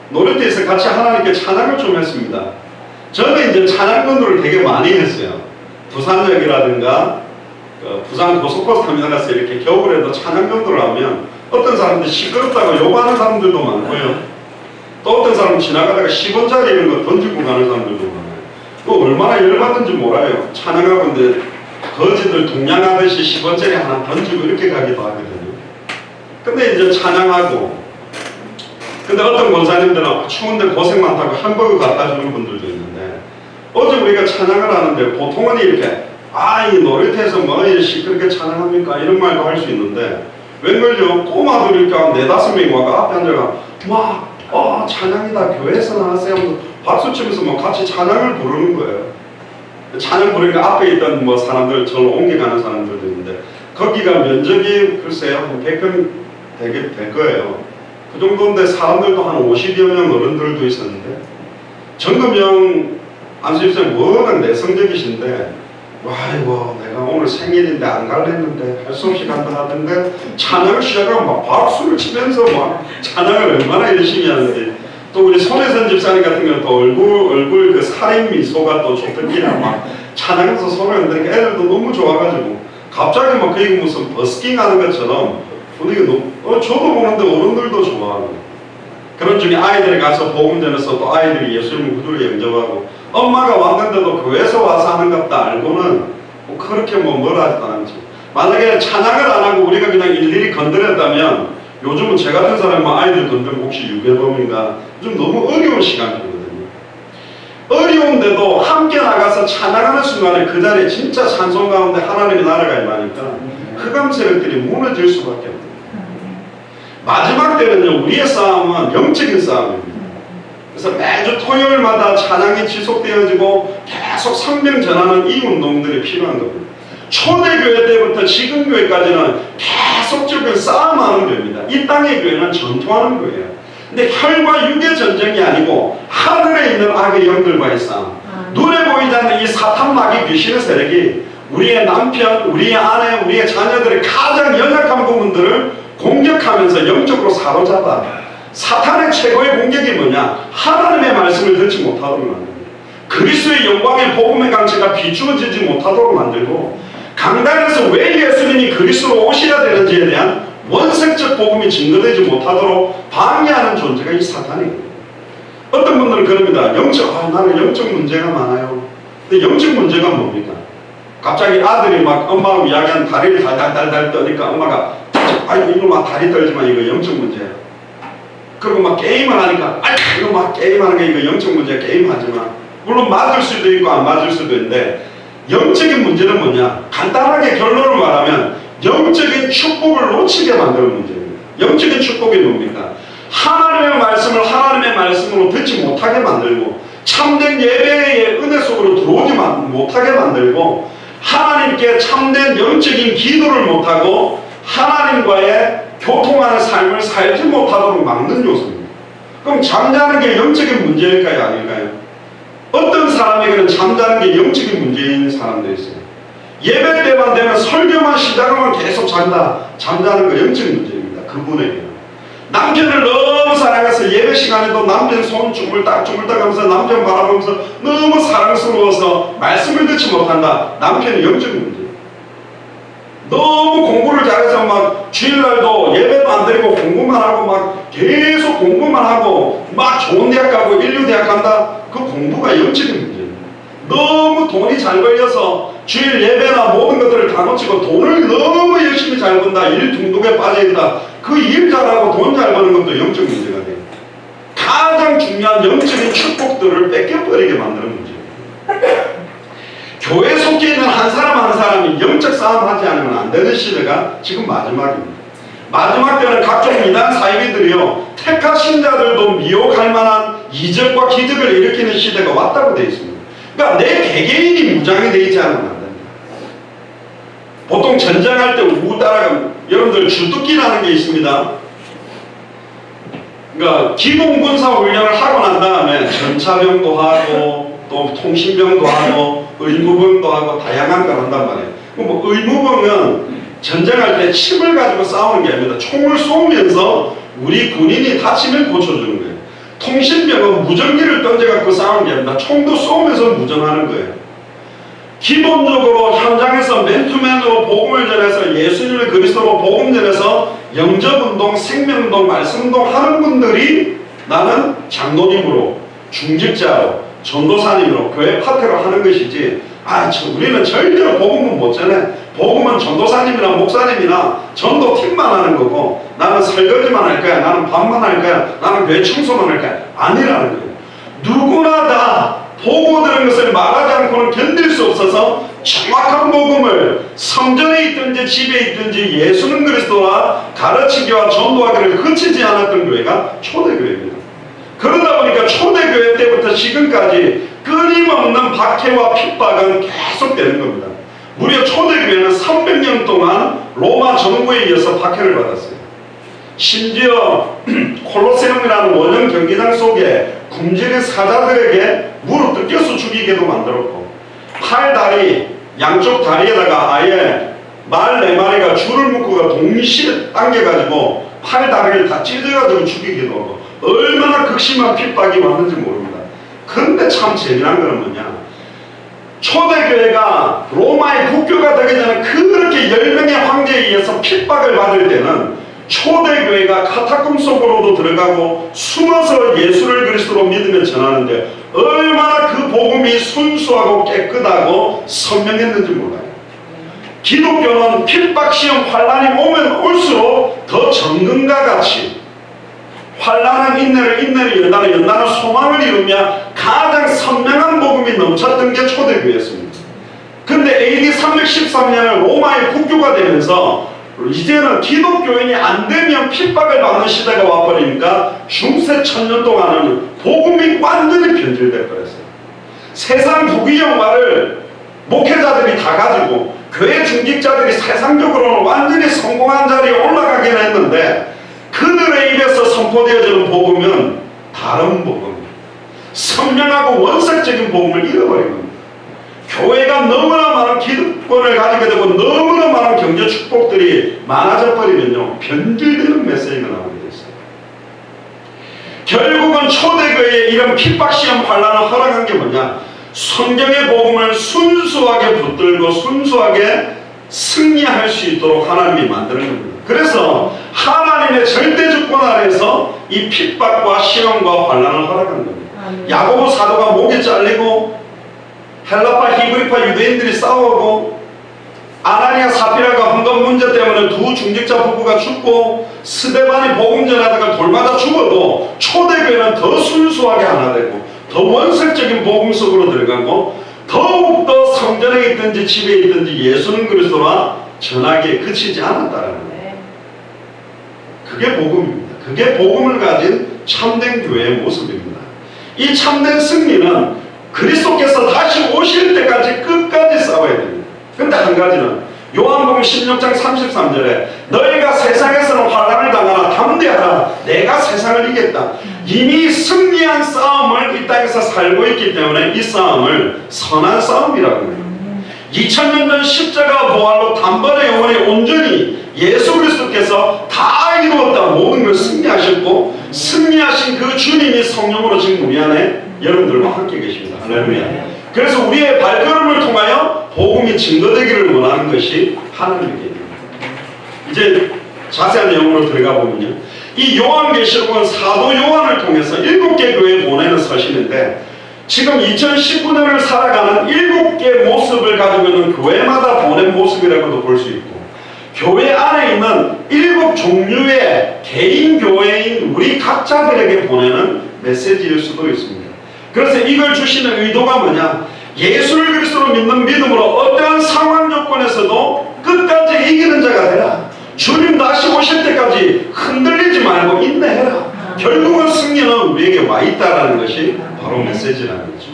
놀이터에서 같이 하나님께 찬양을 좀 했습니다. 저는 이제 찬양 전도를 되게 많이 했어요. 부산역이라든가 부산 고속버스 터미널에서 이렇게 겨울에도 찬양 전도를 하면 어떤 사람들이 시끄럽다고 욕하는 사람들도 많고요. 또 어떤 사람은 지나가다가 10원짜리 이런 거 던지고 가는 사람들도 많아요. 그 얼마나 열받는지 몰라요. 찬양하고 있는데 거지들 동냥하듯이 10원짜리 하나 던지고 이렇게 가기도 하거든요. 근데 이제 찬양하고, 근데 어떤 권사님들은 추운데 고생 많다고 햄버거 갖다 주는 분들도 있는데, 어제 우리가 찬양을 하는데 보통은 이렇게 이 놀이터에서 뭐 이렇게 시끄럽게 찬양합니까? 이런 말도 할 수 있는데, 웬걸요? 꼬마들이 이렇게 한 4-5명이 와서 앞에 앉아가 막 찬양이다, 교회에서 나왔어요 하면서 박수 치면서 뭐 같이 찬양을 부르는 거예요. 찬양 부르니까 앞에 있던 뭐 사람들, 저로 옮겨가는 사람들도 있는데, 거기가 면적이 글쎄요 한 100평 되게 될 거예요. 그 정도인데 사람들도 한 50여 명 어른들도 있었는데, 정금영 안수집사님 워낙 내성적이신데, 아이고 내가 오늘 생일인데 안 갈랬는데 할 수 없이 간다 하던데, 찬양을 시작하면 막 박수를 치면서 막 찬양을 얼마나 열심히 하는지. 또 우리 손혜선 집사님 같은 경우는 또 얼굴 그 살인 미소가 또 좋던기라 막 찬양해서 손을 흔드니까 애들도 너무 좋아가지고 갑자기 막 그 무슨 버스킹 하는 것처럼 분위기가 너무 저도 보는데 어른들도 좋아하고, 그런 중에 아이들이 가서 복음 전해서 또 아이들이 예수님 구주를 영접하고, 엄마가 왔는데도 교회에서 와서 하는 것다 알고는 뭐 그렇게 뭐라 하지도 않지. 만약에 찬양을 안 하고 우리가 그냥 일일이 건드렸다면, 요즘은 제 같은 사람은 아이들 건드리면 혹시 유괴범인가, 좀 너무 어려운 시간이거든요. 어려운데도 함께 나가서 찬양하는 순간에 그 자리에 진짜 찬송 가운데 하나님의 나라가 임하니까 흑암 세력들이 무너질 수밖에 없어요. 마지막 때는요, 우리의 싸움은 영적인 싸움입니다. 그래서 매주 토요일마다 찬양이 지속되어지고 계속 성령 전하는 이 운동들이 필요한 겁니다. 초대교회 때부터 지금 교회까지는 계속적인 싸움하는 교회입니다. 이 땅의 교회는 전투하는 교회예요. 근데 혈과 육의 전쟁이 아니고 하늘에 있는 악의 영들과의 싸움. 눈에 보이지 않는 이 사탄 마귀 귀신의 세력이 우리의 남편, 우리의 아내, 우리의 자녀들의 가장 연약한 부분들을 공격하면서 영적으로 사로잡아. 사탄의 최고의 공격이 뭐냐? 하나님의 말씀을 듣지 못하도록 만듭니다. 그리스도의 영광의 복음의 강체가 비추어지지 못하도록 만들고, 강단에서 왜 예수님이 그리스도로 오셔야 되는지에 대한 원색적 복음이 증거되지 못하도록 방해하는 존재가 이 사탄이에요. 어떤 분들은 그럽니다. 나는 영적 문제가 많아요. 근데 영적 문제가 뭡니까? 갑자기 아들이 막 엄마하고 이야기하는 다리를 달달달달 떠니까 엄마가 이거 막 다리 떨지만 이거 영적 문제야. 그리고 막 게임을 하니까 이거 막 게임하는 게 이거 영적 문제야. 게임하지마. 물론 맞을 수도 있고 안 맞을 수도 있는데, 영적인 문제는 뭐냐? 간단하게 결론을 말하면 영적인 축복을 놓치게 만드는 문제입니다. 영적인 축복이 뭡니까? 하나님의 말씀을 하나님의 말씀으로 듣지 못하게 만들고, 참된 예배의 은혜 속으로 들어오지 못하게 만들고, 하나님께 참된 영적인 기도를 못하고 하나님과의 교통하는 삶을 살지 못하도록 막는 요소입니다. 그럼 잠자는 게 영적인 문제일까요? 아닐까요? 어떤 사람에게는 잠자는 게 영적인 문제인 사람도 있어요. 예배 때만 되면 설교만 시작하면 계속 잠자는 거 영적인 문제입니다. 그분에게는. 남편을 너무 사랑해서 예배 시간에도 남편 손 주물딱 하면서 남편 바라보면서 너무 사랑스러워서 말씀을 듣지 못한다. 남편이 영적인 문제예요. 너무 공부를 잘해서 막 주일날도 예배도 안 드리고 공부만 하고 막 계속 공부만 하고 막 좋은 대학 가고 인류대학 간다. 그 공부가 영적인 문제입니다. 너무 돈이 잘 벌려서 주일 예배나 모든 것들을 다 놓치고 돈을 너무 열심히 잘 번다. 일 중독에 빠져있다. 그 일 잘하고 돈 잘 버는 것도 영적 문제가 돼요. 가장 중요한 영적인 축복들을 뺏겨버리게 만드는 문제입니다. 교회 속에 있는 한 사람 한 사람이 영적 싸움하지 않으면 안 되는 시대가 지금 마지막입니다. 마지막 때는 각종 이단 사이비들이요, 택하 신자들도 미혹할 만한 이적과 기적을 일으키는 시대가 왔다고 되어 있습니다. 그러니까 내 개개인이 무장이 되어 있지 않으면 안 됩니다. 보통 전쟁할 때 우고 따라가면 여러분들 주특기라는 게 있습니다. 그러니까 기본 군사 훈련을 하고 난 다음에 전차병도 하고 또 통신병도 하고 의무병도 하고 다양한 걸 한단 말이에요. 뭐 의무병은 전쟁할 때 침을 가지고 싸우는 게 아닙니다. 총을 쏘면서 우리 군인이 다치면 고쳐주는 거예요. 통신병은 무전기를 던져갖고 싸우는 게 아닙니다. 총도 쏘면서 무전하는 거예요. 기본적으로 현장에서 맨투맨으로 복음을 전해서 예수님을 그리스도로 복음 전해서 영접운동, 생명운동, 말씀운동 하는 분들이 나는 장로님으로, 중직자로, 전도사님으로 교회 파트로 하는 것이지, 우리는 절대로 복음은 못 전해. 복음은 전도사님이나 목사님이나 전도팀만 하는 거고 나는 설거지만 할 거야, 나는 밥만 할 거야, 나는 교회 청소만 할 거야 아니라는 거예요. 누구나 다 보고 들은 것을 말하지 않고는 견딜 수 없어서 정확한 복음을 성전에 있든지 집에 있든지 예수는 그리스도와 가르치기와 전도하기를 그치지 않았던 교회가 초대교회입니다. 그러다 보니까 초대교회 때부터 지금까지 끊임없는 박해와 핍박은 계속되는 겁니다. 무려 초대교회는 300년 동안 로마 정부에 의해서 박해를 받았어요. 심지어 콜로세움이라는 원형 경기장 속에 굶주린 사자들에게 물을 뜯겨서 죽이게도 만들었고, 팔다리 양쪽 다리에다가 아예 말 4마리가 줄을 묶고가 동시에 당겨가지고 팔다리를 다 찢어가지고 죽이기도 하고, 얼마나 극심한 핍박이 왔는지 모릅니다. 근데 참 재미난 거는 뭐냐, 초대교회가 로마의 국교가 되기 전에 그렇게 10명의 황제에 의해서 핍박을 받을 때는 초대교회가 카타콤 속으로도 들어가고 숨어서 예수를 그리스도로 믿으며 전하는데 얼마나 그 복음이 순수하고 깨끗하고 선명했는지 몰라요. 기독교는 핍박시험 환란이 오면 올수록 더 정금과 같이 환란은 인내를, 인내를 연단을, 연단은 소망을 이루며 가장 선명한 복음이 넘쳤던 게 초대교회였습니다. 근데 AD 313년에 로마의 국교가 되면서 이제는 기독교인이 안 되면 핍박을 받는 시대가 와버리니까 중세 1000년 동안은 복음이 완전히 변질될 거였어요. 세상 부귀영화를 목회자들이 다 가지고 교회 중직자들이 세상적으로는 완전히 성공한 자리에 올라가긴 했는데 그들의 입에서 선포되어지는 복음은 다른 복음, 선명하고 원색적인 복음을 잃어버린 겁니다. 교회가 너무나 많은 기득권을 가지게 되고 너무나 많은 경제 축복들이 많아져 버리면요, 변질되는 메시지가 나오게 됐어요. 결국은 초대교회에 이런 핍박시험 환란을 허락한 게 뭐냐, 성경의 복음을 순수하게 붙들고 순수하게 승리할 수 있도록 하나님이 만드는 겁니다. 그래서 하나님의 절대주권 아래에서 이 핍박과 시험과 환란을 허락한 겁니다. 야고보 사도가 목이 잘리고 헬라파 히브리파 유대인들이 싸우고 아나니아 사피라가 헌금 문제 때문에 두 중직자 부부가 죽고 스데반이 복음 전하다가 돌맞아 죽어도 초대교회는 더 순수하게 하나 되고 더 원색적인 복음 속으로 들어가고 더욱더 성전에 있든지 집에 있든지 예수는 그리스도와 전하기에 그치지 않았다라는 거예요. 그게 복음입니다. 그게 복음을 가진 참된 교회의 모습입니다. 이 참된 승리는 그리스도께서 다시 오실 때까지 끝까지 싸워야 됩니다. 근데 한 가지는 요한복음 16장 33절에 너희가 세상에서는 환난을 당하나 담대하라 내가 세상을 이겼다. 이미 승리한 싸움을 이 땅에서 살고 있기 때문에 이 싸움을 선한 싸움이라고 해요. 2000년 전 십자가 부활로 단번에 영원히 온전히 예수 그리스도께서 다 이루었다. 모든 걸 승리하셨고 승리하신 그 주님이 성령으로 지금 우리 안에 여러분들과 함께 계십니다. 할렐루야. 그래서 우리의 발걸음을 통하여 복음이 증거되기를 원하는 것이 하나님의 계획입니다. 이제 자세한 내용으로 들어가 보면요, 이 요한계시록은 사도 요한을 통해서 7개 교회에 보내는 서신인데 지금 2019년을 살아가는 7개 모습을 가지고 있는 교회마다 보낸 모습이라고도 볼 수 있고 교회 안에 있는 7 종류의 개인 교회인 우리 각자들에게 보내는 메시지일 수도 있습니다. 그래서 이걸 주시는 의도가 뭐냐, 예수를 그리스도로 믿는 믿음으로 어떠한 상황 조건에서도 끝까지 이기는 자가 되라. 주님 다시 오실 때까지 흔들리지 말고 인내해라. 결국은 승리는 우리에게 와 있다라는 것이 바로 메시지라는 거죠.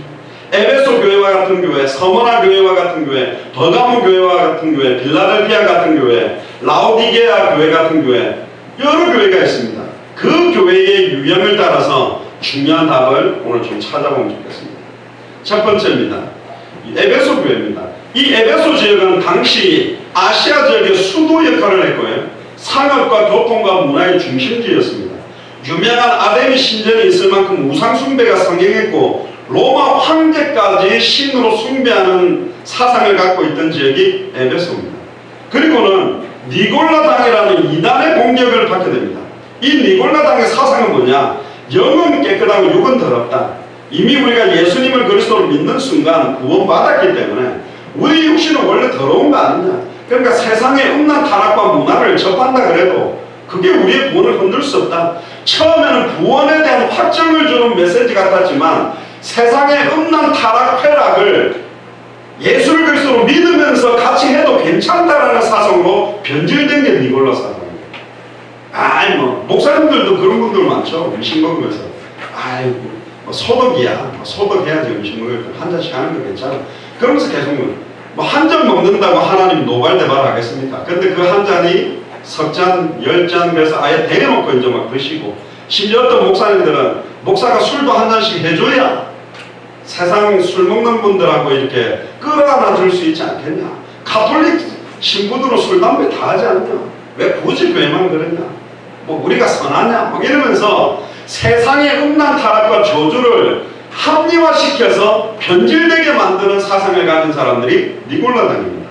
에베소 교회와 같은 교회, 서머나 교회와 같은 교회, 버가모 교회와 같은 교회, 빌라델피아 같은 교회, 라오디게아 교회 같은 교회, 여러 교회가 있습니다. 그 교회의 유형을 따라서 중요한 답을 오늘 좀 찾아보면 좋겠습니다. 첫 번째입니다. 에베소 교회입니다. 이 에베소 지역은 당시 아시아 지역의 수도 역할을 했고요, 상업과 교통과 문화의 중심지였습니다. 유명한 아데미 신전이 있을 만큼 우상 숭배가 성행했고 로마 황제까지 신으로 숭배하는 사상을 갖고 있던 지역이 에베소입니다. 그리고는 니골라당이라는 이단의 공격을 받게 됩니다. 이 니골라당의 사상은 뭐냐, 영은 깨끗하고 육은 더럽다. 이미 우리가 예수님을 그리스도로 믿는 순간 구원받았기 때문에 우리 육신은 원래 더러운 거 아니냐, 그러니까 세상의 음란 타락과 문화를 접한다 그래도 그게 우리의 구원을 흔들 수 없다. 처음에는 구원에 대한 확정을 주는 메시지 같았지만 세상의 음란 타락 쾌락을 예수를 그리스도로 믿으면서 같이 해도 괜찮다라는 사상으로 변질된 게 니골라 사상이에요. 아이 뭐 목사님들도 그런 분들 많죠. 음식 먹으면서 아이고 뭐 소독이야. 소독해야지 음식 먹을 때 한 잔씩 하는 거 괜찮아. 그러면서 계속 뭐 한 잔 먹는다고 하나님 노발대발하겠습니까? 근데 그 한 잔이 석 잔, 10잔 그래서 아예 대놓고 이제 막 드시고 심지어 어떤 목사님들은 목사가 술도 한 잔씩 해줘야 세상 술 먹는 분들하고 이렇게 끌어안아 줄 수 있지 않겠냐. 가톨릭 신부들은 술, 담배 다 하지 않냐. 왜 굳이 교회만 그러냐. 뭐 우리가 선하냐. 막 이러면서 세상의 음란 타락과 저주를 합리화시켜서 변질되게 만드는 사상을 가진 사람들이 니골라당입니다.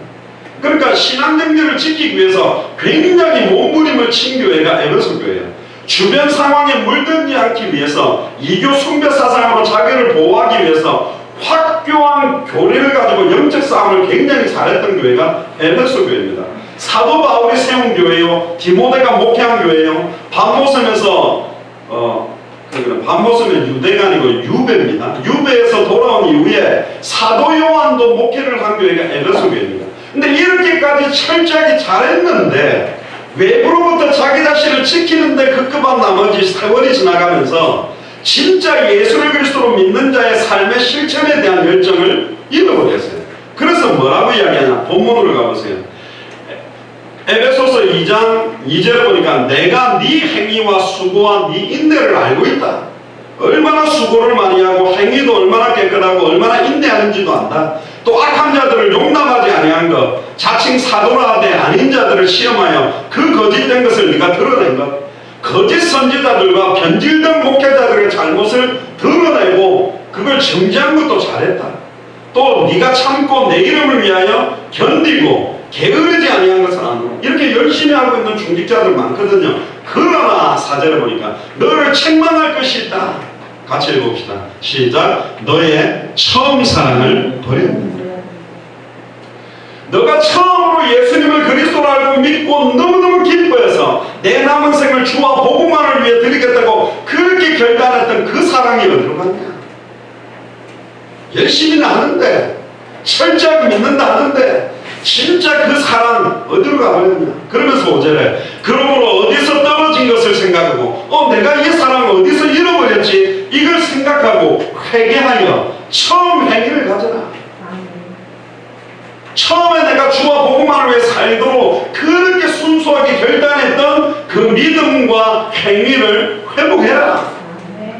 그러니까 신앙 정리를 지키기 위해서 굉장히 몸부림을 친 교회가 에베소 교회예요. 주변 상황에 물들지 않기 위해서 이교 숭배 사상으로 자기를 보호하기 위해서 확고한 교리를 가지고 영적 싸움을 굉장히 잘했던 교회가 에베소 교회입니다. 사도 바울이 세운 교회요, 디모데가 목회한 교회요. 밥 먹으면서 밥 먹으면 유대가 아니고 유배입니다. 유배에서 돌아온 이후에 사도 요한도 목회를 한 교회가 에베소 교회입니다. 근데 이렇게까지 철저하게 잘했는데 외부로부터 자기 자신을 지키는데 급급한 나머지 세월이 지나가면서 진짜 예수를 그리스도로 믿는 자의 삶의 실천에 대한 열정을 잃어버렸어요. 그래서 뭐라고 이야기하냐. 본문으로 가보세요. 에베소서 2장 2절에 보니까 내가 네 행위와 수고와 네 인내를 알고 있다. 얼마나 수고를 많이 하고 행위도 얼마나 깨끗하고 얼마나 인내하는지도 안다. 또 악한 자들을 용납하지 아니한 것, 자칭 사도라 하되 아닌 자들을 시험하여 그 거짓된 것을 네가 드러낸 것, 거짓 선지자들과 변질된 목회자들의 잘못을 드러내고 그걸 정지한 것도 잘했다. 또 네가 참고 내 이름을 위하여 견디고 게으르지 아니한 것을 아노. 이렇게 열심히 하고 있는 중직자들 많거든요. 그러나 4절에 보니까 너를 책망할 것이 있다. 같이 읽어봅시다. 시작. 너의 처음 사랑을 버렸다. 너가 처음으로 예수님을 그리스도로 알고 믿고 너무너무 기뻐해서 내 남은 생을 주와 복음만을 위해 드리겠다고 그렇게 결단했던 그 사랑이 어디로 갔냐. 열심히는 하는데 철저하게 믿는다 하는데 진짜 그 사랑 어디로 가버렸냐. 그러면서 5절에 그러므로 어디서 떨어진 것을 생각하고 내가 이 사랑을 어디서 잃어버렸지 이걸 생각하고 회개하여 처음 행위를 가져라. 처음에 내가 주와 복음만을 위해 살도록 그렇게 순수하게 결단했던 그 믿음과 행위를 회복해라.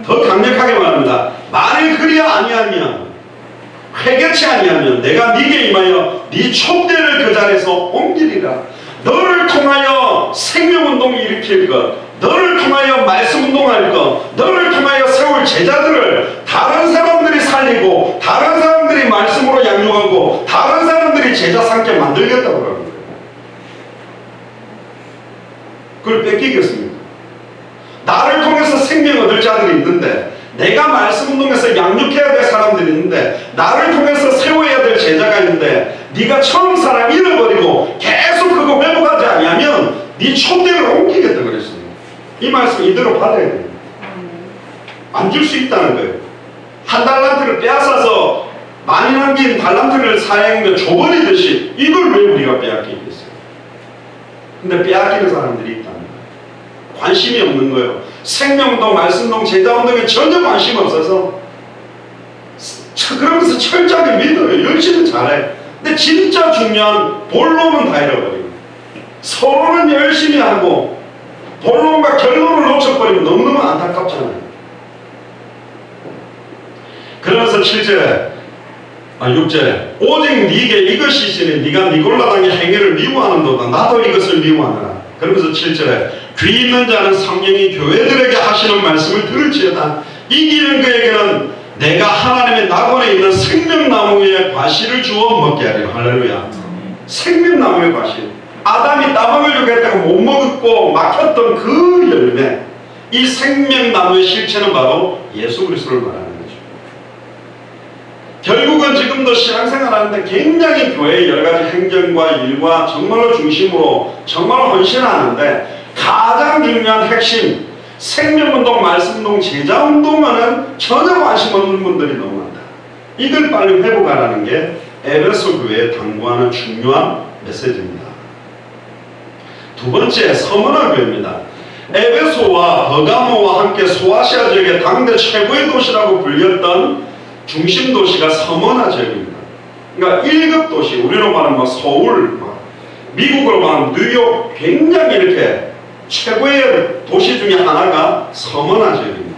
더 강력하게 말합니다. 만일 그리야 아니하면 회개치 아니하면 내가 네게 임하여 네 촛대를 그 자리에서 옮기리라. 너를 통하여 생명운동을 일으킬 것, 너를 통하여 말씀운동할 것, 너를 통하여 세울 제자들을 다른 사람들이 살리고 다른 사람들이 말씀으로 양육하고 다른 사람들이 제자 삼게 만들겠다고 그러는 거예요. 그걸 뺏기겠습니까? 나를 통해서 생명 얻을 자들이 있는데 내가 말씀운동에서 양육해야 될 사람들이 있는데 나를 통해서 세워야 될 제자가 있는데 네가 처음 사랑 잃어버리고 계속 그거 회복하지 아니하면 네 촛대를 옮기겠다 그랬어요. 이 말씀 이대로 받아야 돼요. 안 줄 수 있다는 거예요. 한 달란트를 빼앗아서 많이 남긴 달란트를 사용해 줘버리듯이 이걸 왜 우리가 빼앗기겠어요? 근데 빼앗기는 사람들이 있다는 거예요. 관심이 없는 거예요. 생명운동, 말씀운동, 제자운동에 전혀 관심 없어서 그러면서 철저하게 믿어요. 열심히 잘해. 근데 진짜 중요한 본론은 다 잃어버리고 서론은 열심히 하고 본론과 결론을 놓쳐버리면 너무너무 안타깝잖아요. 그러면서 7절에 6절에 오직 네게 이것이 있으니 네가 니골라당의 행위를 미워하는도다. 나도 이것을 미워하노라. 그러면서 7절에 귀 있는 자는 성령이 교회들에게 하시는 말씀을 들을지어다. 이기는 그에게는 내가 하나님의 낙원에 있는 생명나무의 과실을 주어 먹게 하리라. 할렐루야. 생명나무의 과실. 아담이 따먹으려고 했다가 못 먹었고 막혔던 그 열매, 이 생명나무의 실체는 바로 예수 그리스도를 말하는 거죠. 결국은 지금도 신앙생활하는데 굉장히 교회의 여러 가지 행정과 일과 정말로 중심으로 정말로 헌신하는데 가장 중요한 핵심 생명운동, 말씀운동, 제자운동에는 전혀 관심 없는 분들이 너무 많다. 이걸 빨리 회복하라는 게 에베소 교회에 당부하는 중요한 메시지입니다. 두 번째, 서머나 교회입니다. 에베소와 버가모와 함께 소아시아 지역의 당대 최고의 도시라고 불렸던 중심 도시가 서머나 지역입니다. 그러니까 1급 도시, 우리로 말하면 서울, 미국으로 말하면 뉴욕, 굉장히 이렇게 최고의 도시 중에 하나가 서머나 지역입니다.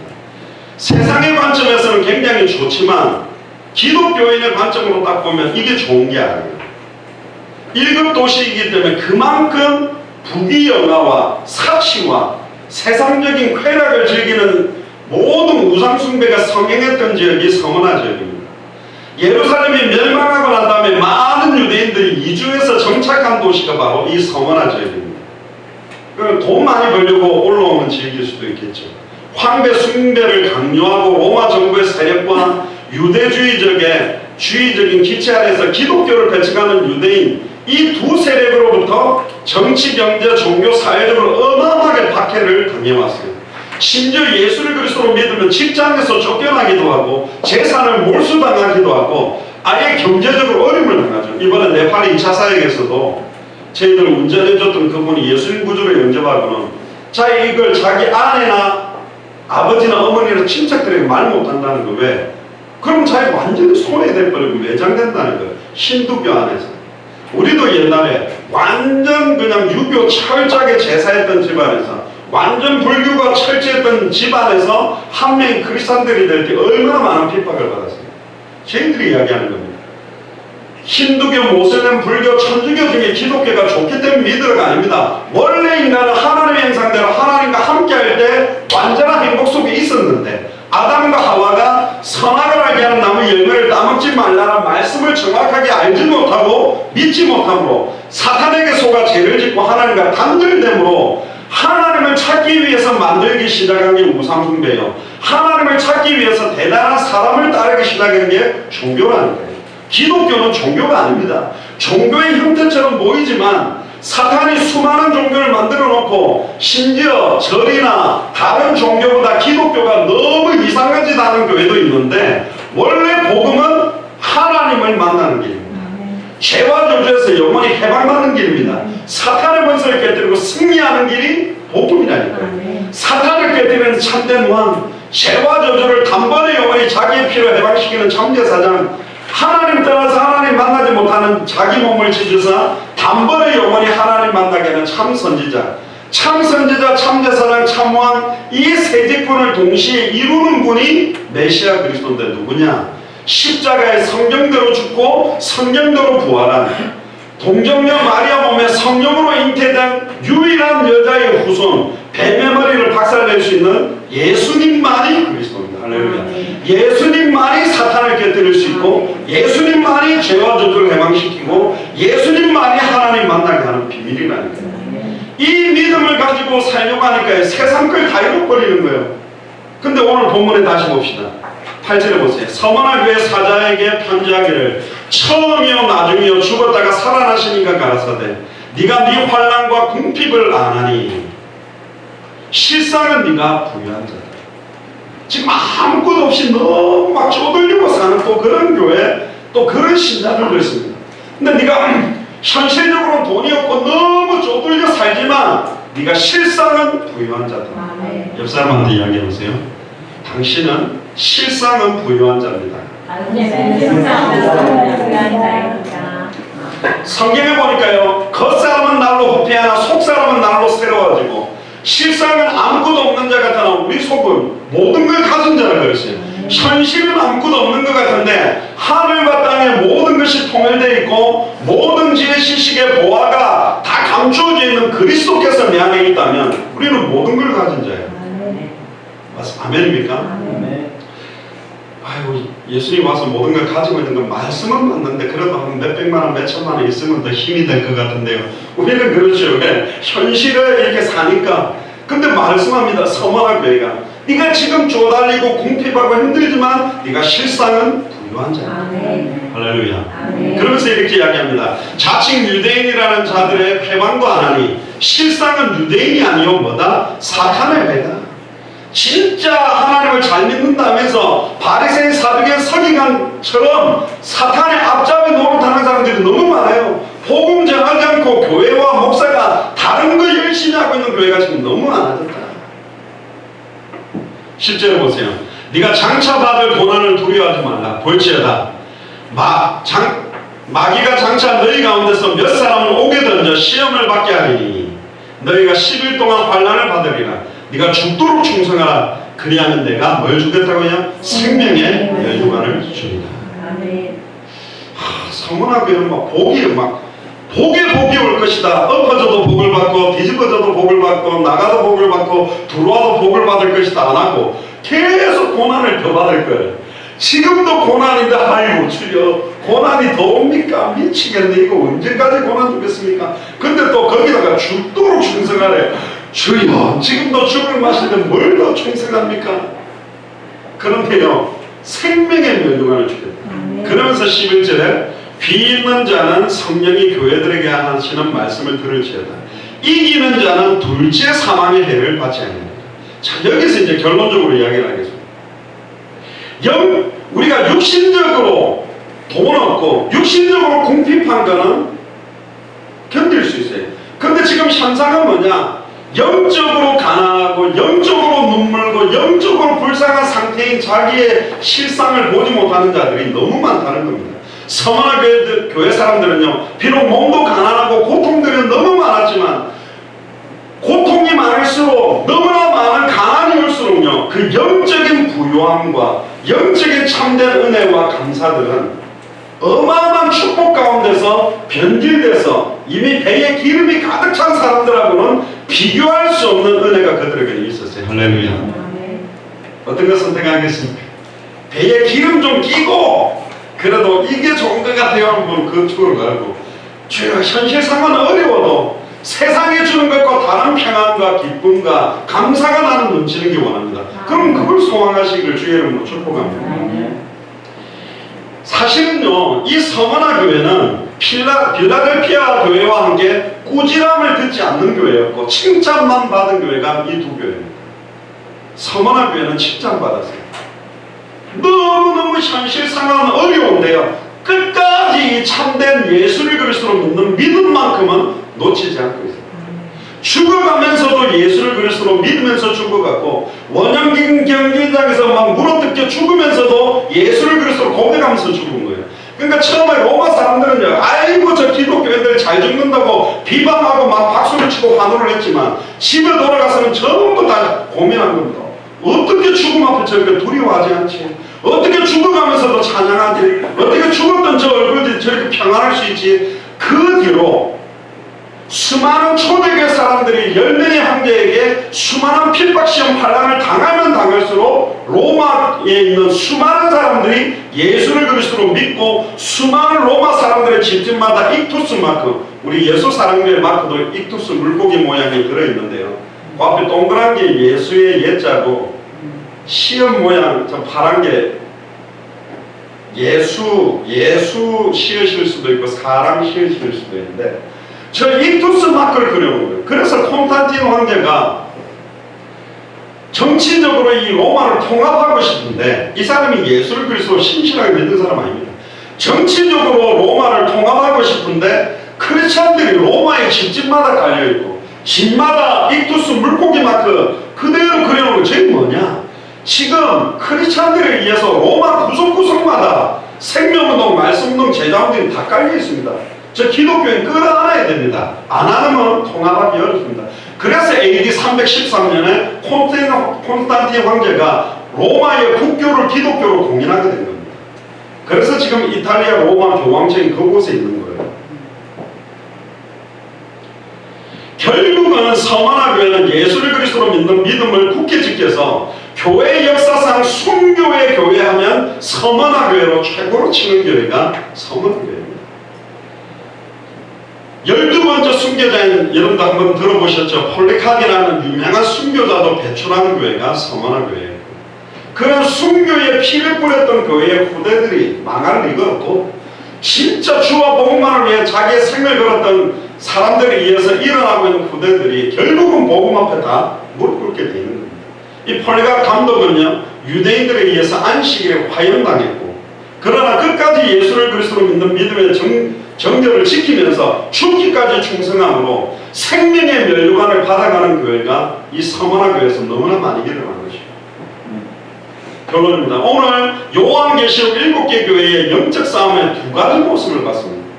세상의 관점에서는 굉장히 좋지만 기독교인의 관점으로 딱 보면 이게 좋은 게 아니에요. 1급 도시이기 때문에 그만큼 부귀영화와 사치와 세상적인 쾌락을 즐기는 모든 우상숭배가 성행했던 지역이 서머나 지역입니다. 예루살렘이 멸망하고 난 다음에 많은 유대인들이 이주해서 정착한 도시가 바로 이 서머나 지역입니다. 돈 많이 벌려고 올라오는 지역일 수도 있겠죠. 황배 숭배를 강요하고 로마 정부의 세력과 유대주의적인 기체 아래서 기독교를 배척하는 유대인, 이 두 세력으로부터 정치, 경제, 종교, 사회적으로 어마어마하게 박해를 당해왔어요. 심지어 예수를 그리스도로 믿으면 직장에서 쫓겨나기도 하고 재산을 몰수당하기도 하고 아예 경제적으로 어려움을 당하죠. 이번에 네팔 2차 사역에서도 저희들 운전해줬던 그분이 예수님 구주를 영접하고는 이걸 자기 아내나 아버지나 어머니나 친척들에게 말 못한다는 거. 왜? 그럼 자기 완전히 손해돼버리고 매장된다는 거예요. 힌두교 안에서. 우리도 옛날에 완전 그냥 유교 철저하게 제사했던 집안에서, 완전 불교가 철저했던 집안에서 한 명이 크리스찬들이 될 때 얼마나 많은 핍박을 받았어요. 저희들이 이야기하는 겁니다. 힌두교, 모슬렘, 불교, 천주교 중에 기독교가 좋기 때문에 믿으러가 아닙니다. 원래 인간은 하나님의 형상대로 하나님과 함께 할 때 완전한 행복 속에 있었는데 아담과 하와가 선악을 알게 하는 나무 열매를 따먹지 말라는 말씀을 정확하게 알지 못하고 믿지 못함으로 사탄에게 속아 죄를 짓고 하나님과 단절됨으로 하나님을 찾기 위해서 만들기 시작한 게 우상숭배요. 하나님을 찾기 위해서 대단한 사람을 따르기 시작한 게 종교라는 거예요. 기독교는 종교가 아닙니다. 종교의 형태처럼 보이지만 사탄이 수많은 종교를 만들어 놓고 심지어 절이나 다른 종교보다 기독교가 너무 이상한 짓 하는 교회도 있는데 원래 복음은 하나님을 만나는 길입니다. 죄와 저주에서 영원히 해방받는 길입니다. 사탄의 권세를 깨뜨리고 승리하는 길이 복음이라니까요. 사탄을 깨뜨리는 참된 왕, 죄와 저주를 단번에 영원히 자기의 피로 해방시키는 참제사장, 하나님 떠나서 하나님 만나지 못하는 자기 몸을 지주사 단번에 영원히 하나님 만나게 하는 참선지자, 참제사장, 참왕, 이 세 직분을 동시에 이루는 분이 메시아 그리스도인데 누구냐? 십자가에 성경대로 죽고 성경대로 부활한 동정녀 마리아 몸에 성령으로 잉태된 유일한 여자의 후손, 뱀의 머리를 박살낼 수 있는 예수님만이 그리스도입니다. 할렐루야. 예수님만이 사탄을 깨뜨릴 수 있고 예수님만이 죄와 저주를 해방시키고 예수님만이 하나님 만나게 하는 비밀이라니까요. 이 믿음을 가지고 살려고 하니까 세상 걸 다 잃어버리는 거예요. 근데 오늘 본문에 다시 봅시다. 8절에 보세요. 서머나 교회 사자에게 편지하기를 처음이요 나중이요 죽었다가 살아나시니까 가라사대 네가 네 환난과 궁핍을 아나니 실상은 네가 부유한 자다. 지금 아무것도 없이 너무 막 쪼들리고 사는 또 그런 교회, 또 그런 신자들도 있습니다. 근데 네가 현실적으로는 돈이 없고 너무 쪼들려 살지만 네가 실상은 부유한 자다. 옆 사람한테 이야기해보세요. 당신은 실상은 부유한 자입니다. 성경에 보니까요, 겉사람은 날로 후패하나 속사람은 날로 새로워지고 실상은 아무것도 없는 자 같으나 우리 속은 모든 걸 가진 자라 그랬어요. 현실은 아무것도 없는 것 같은데 하늘과 땅에 모든 것이 통일되어 있고 모든 지혜 지식의 보화가 다 감추어져 있는 그리스도께서 내 안에 있다면 우리는 모든 걸 가진 자예요. 맞습니까? 아멘입니까? 아이고, 예수님 와서 모든 걸 가지고 있는 건 말씀은 맞는데 그래도 한 몇백만 원, 몇천만 원 있으면 더 힘이 될 것 같은데요. 우리는 그렇죠. 왜? 현실을 이렇게 사니까. 근데 말씀합니다. 서머나 교회가 네가 지금 쪼달리고 궁핍하고 힘들지만 네가 실상은 부유한 자입니다. 아멘. 할렐루야. 아멘. 그러면서 이렇게 이야기합니다. 자칭 유대인이라는 자들의 회방도 안 하니 실상은 유대인이 아니요 뭐다? 사탄의 회다. 진짜 하나님을 잘 믿는다면서 바리새인 사두개인 서기관처럼 사탄의 앞잡이 노릇하는 사람들이 너무 많아요. 복음 전하지 않고 교회와 목사가 다른 거 열심히 하고 있는 교회가 지금 너무 많아졌다. 실제로 보세요. 네가 장차받을 고난을 두려워하지 말라. 볼지어다 마귀가 장차 너희 가운데서 몇 사람을 오게 던져 시험을 받게 하리니 너희가 10일 동안 환난을 받으리라. 네가 죽도록 충성하라. 그리하면 내가 뭘 주겠다고요? 생명의 멸류관을 주리라. 아멘. 성문학교는 복이 올 것이다. 엎어져도 복을 받고 뒤집어져도 복을 받고 나가도 복을 받고 들어와도 복을 받을 것이다 안 하고 계속 고난을 더 받을 거예요. 지금도 고난인데 아이고 주여 고난이 더 옵니까? 미치겠네. 이거 언제까지 고난 주겠습니까? 근데 또 거기다가 죽도록 충성하래. 주여 지금도 죽을 맛인데 뭘 더 충성합니까? 그런데요 생명의 멸류관을 주겠다. 그러면서 11절에 비 있는 자는 성령이 교회들에게 하시는 말씀을 들을지어다. 이기는 자는 둘째 사망의 해를 받지 않는다. 자 여기서 이제 결론적으로 이야기를 하겠습니다. 우리가 육신적으로 돈 없고 육신적으로 궁핍한 거는 견딜 수 있어요. 근데 지금 현상은 뭐냐? 영적으로 가난하고 영적으로 눈물고 영적으로 불쌍한 상태인 자기의 실상을 보지 못하는 자들이 너무 많다는 겁니다. 서머나 교회 사람들은요 비록 몸도 가난하고 고통들은 너무 많았지만 고통이 많을수록 너무나 많은 가난이 올수록요 그 영적인 부유함과 영적인 참된 은혜와 감사들은 어마어마한 축복 가운데서 변질돼서 이미 배에 기름이 가득 찬 사람들하고는 비교할 수 없는 은혜가 그들에게 있었어요. 할렐루야. 어떤 걸 선택하겠습니까? 배에 기름 좀 끼고 그래도 이게 좋은 것 같아요 하는 분은 그쪽으로 가고 주여 현실 상황은 어려워도 세상에 주는 것과 다른 평안과 기쁨과 감사가 나는 넘치는 게 원합니다. 그럼 그걸 소망하시기를 주의 이름으로 축복합니다. 사실은요 이 서머나 교회는 빌라델피아 교회와 함께 꾸지람을 듣지 않는 교회였고 칭찬만 받은 교회가 이 두 교회입니다. 서머나 교회는 칭찬받았어요. 너무너무 현실 상황은 어려운데요 끝까지 참된 예수를 그리스도로 믿는 믿음만큼은 놓치지 않고 있어요. 죽어가면서도 예수를 그리스도로 믿으면서 죽어갔고 원형긴 경기장에서 막 물어뜯겨 죽으면서도 예수를 그리스도로 고백하면서 죽은 거예요. 그러니까 처음에 로마 사람들은요 아이고 저 기독교인들 잘 죽는다고 비방하고 막 박수를 치고 환호를 했지만 집에 돌아가서는 전부 다 고민한 겁니다. 어떻게 죽음 앞에 저렇게 두려워하지 않지? 어떻게 죽어가면서도 찬양하지? 어떻게 죽었던 저 얼굴들이 저렇게 평안할 수 있지? 그 뒤로 수많은 초대교회 사람들이 열명의 황제에게 수많은 핍박시험 환난을 당하면 당할수록 로마에 있는 수많은 사람들이 예수를 그리스도로 믿고 수많은 로마 사람들의 집집마다 익투스 마크, 우리 예수 사랑교회 마크도 익투스 물고기 모양이 들어있는데요 그 앞에 동그란 게 예수의 예자고 시험 모양 저 파란 게 예수 시으실 수도 있고 사랑 시으실 수도 있는데 저 익투스 마크를 그려놓은 거예요. 그래서 콘스탄틴 황제가 정치적으로 이 로마를 통합하고 싶은데 이 사람이 예수를 그리스도로 신실하게 믿는 사람 아닙니다. 정치적으로 로마를 통합하고 싶은데 크리스찬들이 로마의 집집마다 깔려있고 집마다 익투스 물고기 마크 그대로 그려놓은 거 저게 뭐냐? 지금 크리스찬들에 의해서 로마 구석구석마다 생명운동, 말씀운동, 제자운동이 다 깔려있습니다. 저 기독교인 끌어안아야 됩니다. 안 하면 통합하기 어렵습니다. 그래서 AD 313년에 콘스탄틴 황제가 로마의 국교를 기독교로 공인하게 된 겁니다. 그래서 지금 이탈리아 로마 교황청이 그곳에 있는 거예요. 결국은 서머나 교회는 예수를 그리스도로 믿는 믿음을 굳게 지켜서 교회 역사상 순교의 교회하면 서머나 교회로 최고로 치는 교회가 서머나 교회입니다. 12번째 순교자인 여러분도 한번 들어보셨죠? 폴리카비라는 유명한 순교자도 배출하는 교회가 서머나 교회예요. 그런 순교에 피를 뿌렸던 교회의 후대들이 망할 리가 없고, 진짜 주와 복음만을 위해 자기의 생을 걸었던 사람들에 의해서 일어나고 있는 후대들이 결국은 복음 앞에 다 무릎 꿇게 되는 겁니다. 이 폴리갑 감독은요, 유대인들에 의해서 안식일에 화형당했고, 그러나 끝까지 예수를 그리스도로 믿는 믿음의 정절을 지키면서 죽기까지 충성함으로 생명의 면류관을 받아가는 교회가 이 서머나 교회에서 너무나 많이 일어난 것이죠. 결론입니다. 오늘 요한계시록 7개 교회의 영적 싸움의 두 가지 모습을 봤습니다.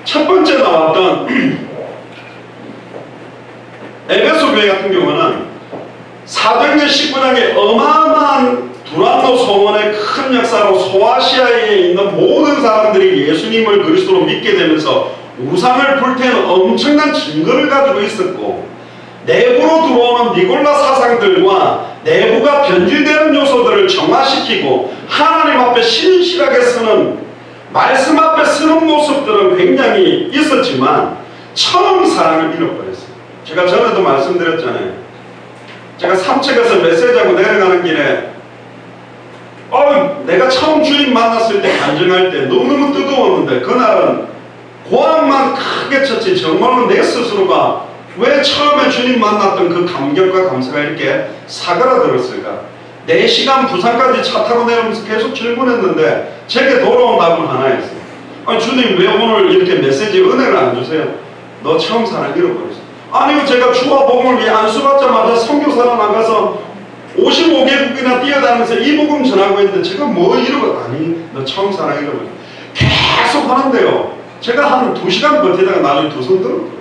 첫 번째 나왔던 에베소 교회 같은 경우는 사도행전 19장의 어마어마한 두란노 소원의 큰 역사로 소아시아에 있는 모든 사람들이 예수님을 그리스도로 믿게 되면서 우상을 불태우는 엄청난 증거를 가지고 있었고, 내부로 들어오는 니골라 사상들과 내부가 변질되는 요소들을 정화시키고 하나님 앞에 신실하게 서는, 말씀 앞에 서는 모습들은 굉장히 있었지만 처음 사랑을 잃어버렸어요. 제가 전에도 말씀드렸잖아요. 제가 삼척에서 메시지하고 내려가는 길에 내가 처음 주님 만났을 때 간증할 때 너무너무 뜨거웠는데, 그날은 고함만 크게 쳤지 정말로 내 스스로가 왜 처음에 주님 만났던 그 감격과 감사가 이렇게 사그라들었을까? 4시간 부산까지 차 타고 내려오면서 계속 질문했는데 제게 돌아온 답은 하나였어요. 아니, 주님 왜 오늘 이렇게 메시지 은혜를 안 주세요? 너 처음 사랑 잃어버렸어. 아니요, 제가 주와 복음을 위해 안수받자마자 선교사로 나가서 55개국이나 뛰어다니면서 이 복음 전하고 있는데 제가 뭐 이러고, 아니 너 처음 사랑 잃어버렸어. 계속 하는데요, 제가 한 2시간 버티다가 나중에 두 손 들어버렸어요.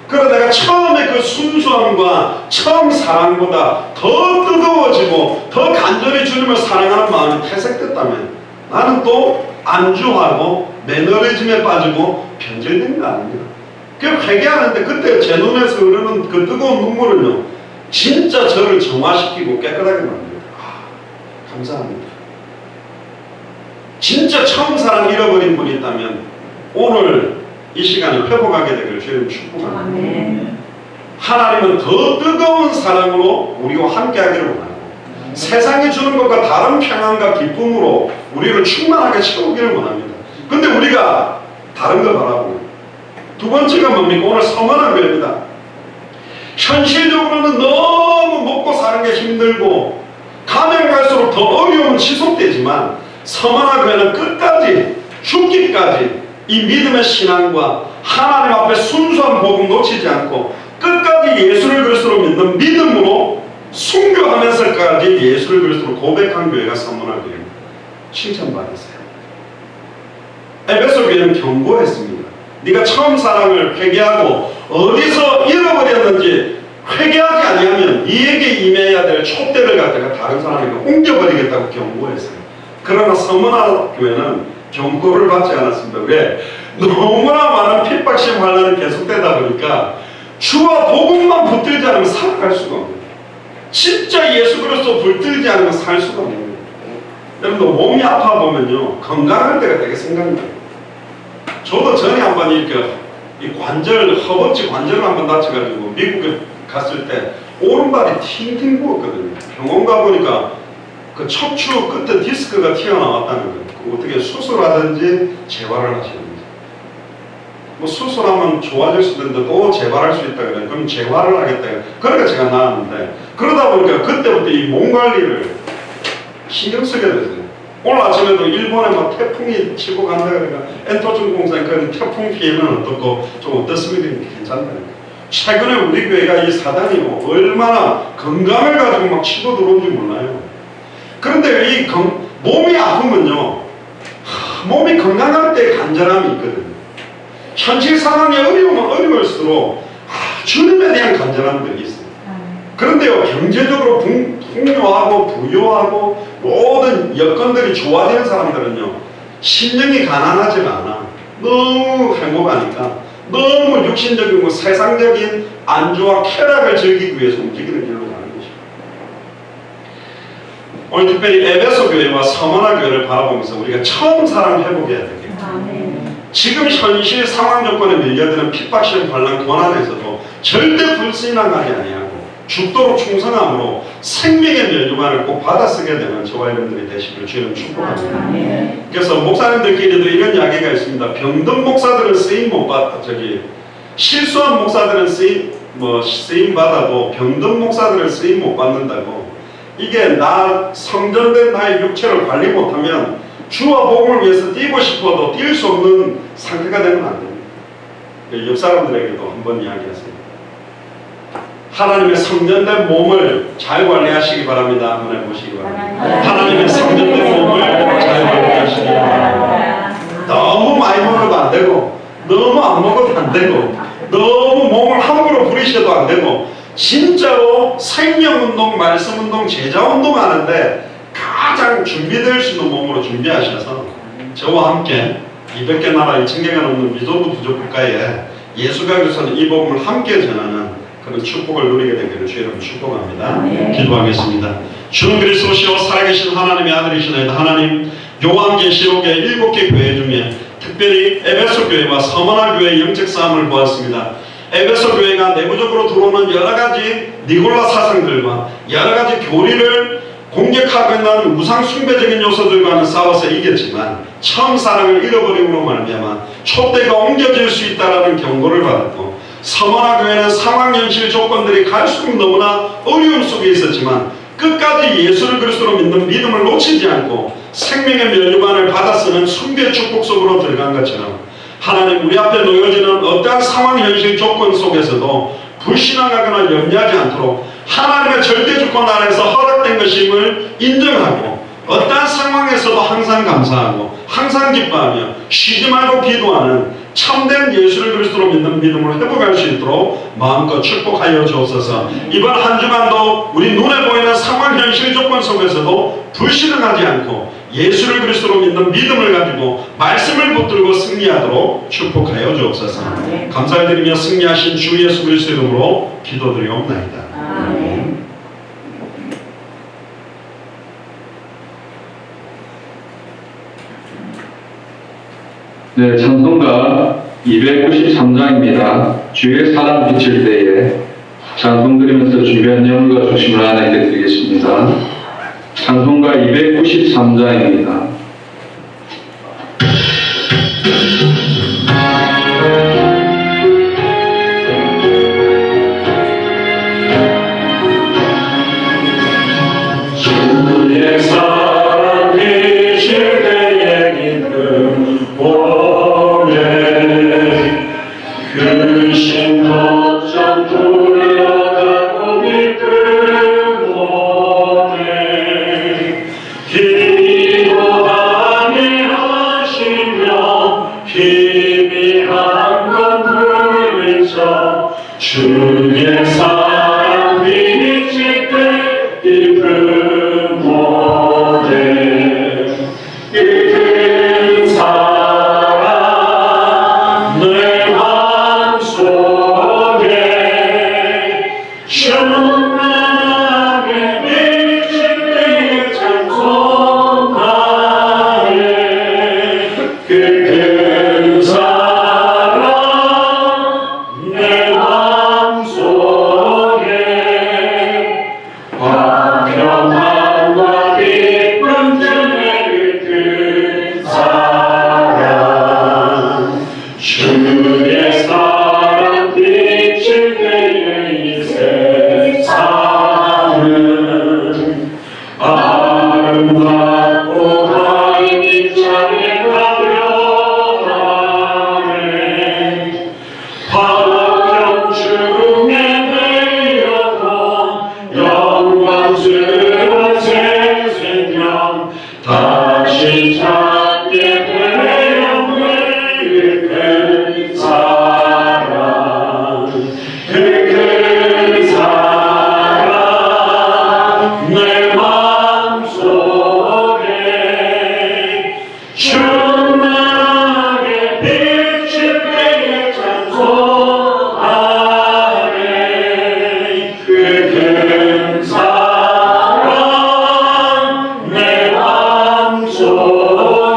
그래서 내가 처음에 그 순수함과 처음 사랑보다 더 뜨거워지고 더 간절히 주님을 사랑하는 마음이 퇴색됐다면 나는 또 안주하고 매너리즘에 빠지고 변질된 거 아닙니다. 그 회개하는데 그때 제 눈에서 흐르는 그 뜨거운 눈물은요, 진짜 저를 정화시키고 깨끗하게 만듭니다. 감사합니다. 진짜 처음 사랑 잃어버린 분이 있다면 오늘 이 시간을 회복하게 되기를 주님 축복합니다. 하나님은 더 뜨거운 사랑으로 우리와 함께하기를 원하고, 세상이 주는 것과 다른 평안과 기쁨으로 우리를 충만하게 채우기를 원합니다. 근데 우리가 다른 걸 바라보고, 두 번째가 뭡니까? 오늘 서머나 교회입니다. 현실적으로는 너무 먹고 사는 게 힘들고 가면 갈수록 더 어려움은 지속되지만, 서머나 교회는 끝까지 죽기까지 이 믿음의 신앙과 하나님 앞에 순수한 복음 놓치지 않고 끝까지 예수를 그리스도로 믿는 믿음으로 순교하면서까지 예수를 그리스도로 고백한 교회가 서머나 교회입니다. 칭찬받으세요. 에베소 교회는 경고했습니다. 네가 처음 사랑을 회개하고 어디서 잃어버렸는지 회개하지 아니하면 네에게 임해야 될 촛대를 갖다가 다른 사람에게 옮겨버리겠다고 경고했어요. 그러나 서머나 교회는 경고를 받지 않았습니다. 왜? 너무나 많은 핍박심 환란이 계속되다 보니까 주와 복음만 붙들지 않으면 살아갈 수가 없는, 진짜 예수 그리스도 붙들지 않으면 살 수가 없는 거예요. 여러분들 몸이 아파 보면요, 건강할 때가 되게 생각나요. 저도 전에 한번 이렇게 이 관절, 허벅지 관절을 한번 다쳐가지고 미국에 갔을 때 오른발이 팅팅 부었거든요. 병원 가보니까 그 척추 끝에 디스크가 튀어나왔다는 거예요. 어떻게 수술하든지 재활을 하셔야 됩니다. 뭐 수술하면 좋아질 수도 있는데 또 재활할 수 있다 그래요. 그럼 재활을 하겠다. 그러니까 제가 나왔는데, 그러다 보니까 그때부터 이 몸 관리를 신경 쓰게 됐어요. 오늘 아침에도 일본에 막 태풍이 치고 간다 그러니까 엔터준 공사에 그 태풍 피해는 어떻고 좀 어떻습니까? 괜찮다니까. 최근에 우리 교회가 이 사단이 얼마나 건강을 가지고 막 치고 들어온지 몰라요. 그런데 이 몸이 아프면요, 몸이 건강할 때 간절함이 있거든요. 현실 상황이 어려우면 어려울수록 주님에 대한 간절함들이 있어요. 그런데요, 경제적으로 풍요하고 부유하고 모든 여건들이 좋아지는 사람들은요, 심령이 가난하지가 않아. 너무 행복하니까 너무 육신적이고 세상적인 안주와 쾌락을 즐기기 위해서 움직이는 길로 가는 것이죠. 오늘 특별히 에베소 교회와 서머나 교회를 바라보면서 우리가 처음 사랑 회복해야 되겠죠. 지금 현실 상황 조건에 밀려드는 핍박시험 반란 고난에서도 절대 불신앙하지 아니하고 죽도록 충성함으로 생명의 면류관을 꼭 받아 쓰게 되는 저와 여러분들이 되시길 주님 축복합니다. 그래서 목사님들끼리도 이런 이야기가 있습니다. 병든 목사들은 쓰임 못 받, 실수한 목사들은 쓰임 받아도 병든 목사들은 쓰임 못 받는다고. 이게 성전된 나의 육체를 관리 못하면 주와 복음을 위해서 뛰고 싶어도 뛸 수 없는 상태가 되면 안 됩니다. 옆 사람들에게도 한번 이야기하세요. 하나님의 성전된 몸을 잘 관리하시기 바랍니다. 한번 해보시기 바랍니다. 하나님의 성전된 몸을 잘 관리하시기 바랍니다. 너무 많이 먹어도 안 되고, 너무 안 먹어도 안 되고, 너무 몸을 함부로 부리셔도 안 되고, 진짜로 생명운동, 말씀운동, 제자운동 하는데 가장 준비될 수 있는 몸으로 준비하셔서 저와 함께 200개 나라 2000개가 넘는 미존부 부족 국가에 예수가 그리스도는 이 복음을 함께 전하는 그런 축복을 누리게 되기를 주의 이름으로 축복합니다. 기도하겠습니다. 주는 그리스도시요 살아계신 하나님의 아들이시나이다. 하나님, 요한계시록의 7개 교회 중에 특별히 에베소 교회와 서머나 교회의 영적 싸움을 보았습니다. 에베소 교회가 내부적으로 들어오는 여러가지 니골라 사상들과 여러가지 교리를 공격하고 있는 우상 숭배적인 요소들과는 싸워서 이겼지만 처음 사랑을 잃어버림으로 말미암아 촛대가 옮겨질 수 있다는 경고를 받았고, 서머나 교회는 상황 현실 조건들이 갈수록 너무나 어려움 속에 있었지만 끝까지 예수를 그리스도로 믿는 믿음을 놓치지 않고 생명의 면류관을 받아 쓰는 숭배 축복 속으로 들어간 것처럼 하나님, 우리 앞에 놓여지는 어떠한 상황 현실 조건 속에서도 불신앙하거나 염려하지 않도록 하나님의 절대 주권 아래서 허락된 것임을 인정하고 어떠한 상황에서도 항상 감사하고 항상 기뻐하며 쉬지 말고 기도하는 참된 예수를 그리스도로 믿는 믿음으로 회복할 수 있도록 마음껏 축복하여 주옵소서. 이번 한 주간도 우리 눈에 보이는 상황 현실 조건 속에서도 불신앙하지 않고 예수를 그리스도로 믿는 믿음을 가지고 말씀을 붙들고 승리하도록 축복하여 주옵소서. 감사드리며 승리하신 주 예수 그리스도 이름으로 기도드리옵나이다. 아멘. 네, 찬송가 293장입니다. 주의 사랑 비칠 때에 찬송 드리면서 주변 영과 중심을 하나님께 드리겠습니다. 찬송가 293장입니다. 주의 사랑 비칠 때에 기쁨 보내 근심 걱정 불러가고 기쁨 보내 기도하게 하시며 희미한 것 부르짖어 주의 사랑 비칠 때 기쁨 보내 그 사랑 내 맘속에 충만하게 비칠 때 찬송하네 그 사랑 내 맘속에 화평함과 기쁨 주의 그 사랑 주의 사랑 비칠 때에 이 세상은 아름답고 활기차게 가려가네 화평 중에 내 영혼 영광스러운 새 생명 다시 찾게 되어 그 사랑 그 사랑 내 맘속에 충만하게 비칠 때에 찬송하네 그 사랑 내 맘속에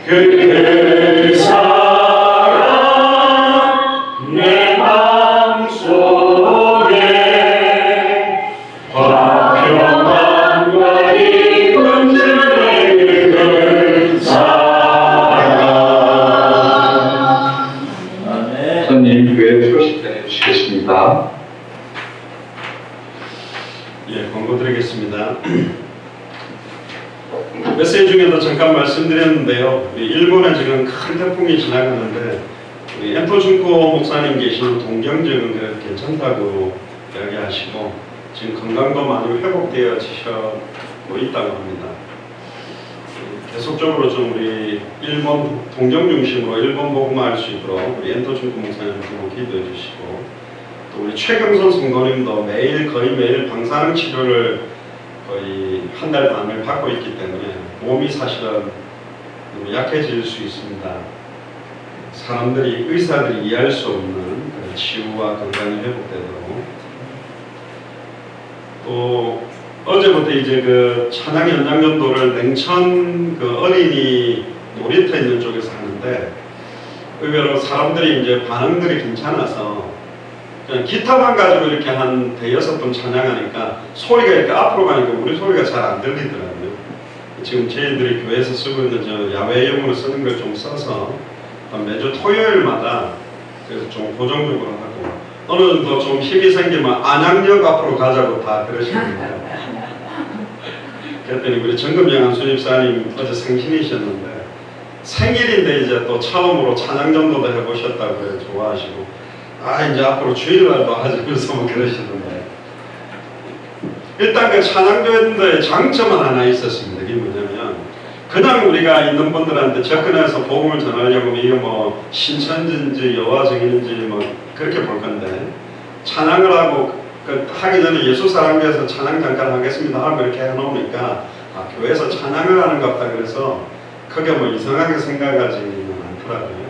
그 사랑 내 마음속에 화평함과 이쁜 주의 그 사랑. 아멘. 선님 교회 표시해 주시겠습니다. 예, 권고 드리겠습니다. 메시지 중에도 잠깐 말씀드렸는데요. 우리 일본에 지금 큰 태풍이 지나가는데 우리 엔토준코 목사님 계시는 동경지역은 그래도 괜찮다고 이야기하시고 지금 건강도 많이 회복되어지고 있다고 합니다. 계속적으로 좀 우리 일본 동경 중심으로 일본 복음화할 수 있도록 우리 엔토준코 목사님 좀 기도해 주시고 또 우리 최경선 성도님도 거의 매일 방사능 치료를 거의 한 달 반을 받고 있기 때문에 몸이 사실은 너무 약해질 수 있습니다. 의사들이 이해할 수 없는 그런 치유와 건강이 회복되도록. 또 어제부터 이제 그 찬양 연장전도를 냉천 그 어린이 놀이터 있는 쪽에서 하는데 의외로 사람들이 이제 반응들이 괜찮아서 그냥 기타만 가지고 이렇게 한 대여섯 번 찬양하니까 소리가 이렇게 앞으로 가니까 우리 소리가 잘 안 들리더라고요. 지금 저희들이 교회에서 쓰고 있는 저 야외용으로 쓰는 걸 좀 써서 매주 토요일마다 그래서 좀 고정적으로 하고 어느 정도 좀 힘이 생기면 안양역 앞으로 가자고 다 그러시는 거예요. 그랬더니 우리 정금영한 수집사님 어제 생신이셨는데 생일인데 이제 또 처음으로 찬양전도도 해보셨다고 해요. 좋아하시고 이제 앞으로 주일날도 하시면서 뭐 그러시던데 일단 그 찬양전도의 장점은 하나 있었습니다. 이게 뭐냐면 그냥 우리가 있는 분들한테 접근해서 복음을 전하려고 이게 뭐 신천지인지 여화정인지 뭐 그렇게 볼 건데 찬양을 하고 하기 전에 예수 사랑교에서 찬양 잠깐 하겠습니다 하고 이렇게 해놓으니까 교회에서 찬양을 하는 것 같다 그래서 그게 뭐 이상하게 생각하지는 않더라고요.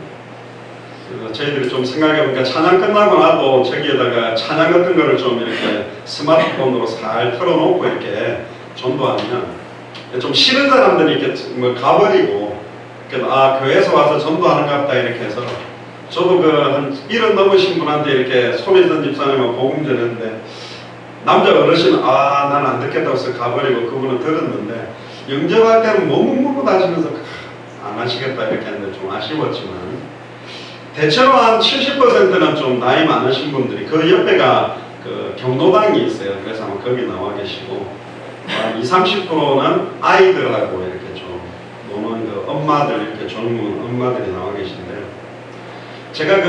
그래서 저희들이 좀 생각해보니까 찬양 끝나고 나도 저기에다가 찬양 같은 거를 좀 이렇게 스마트폰으로 살 틀어놓고 이렇게 전도하면 좀 싫은 사람들이 이렇게 뭐 가버리고 교회에서 와서 전도하는 것 같다 이렇게 해서 저도 한 70 넘으신 분한테 이렇게 손희선 집사님하고 복음 전했는데 남자 어르신은 난 안 듣겠다고 해서 가버리고 그분은 들었는데 영접할 때는 뭐 묵묵 하시면서 안 하시겠다 이렇게 했는데 좀 아쉬웠지만 대체로 한 70%는 좀 나이 많으신 분들이 그 옆에가 그 경로당이 있어요. 그래서 아마 거기 나와 계시고 한 20-30%는 아이들하고 이렇게 좀 노는 그 엄마들 이렇게 젊은 엄마들이 나와 계신데요. 제가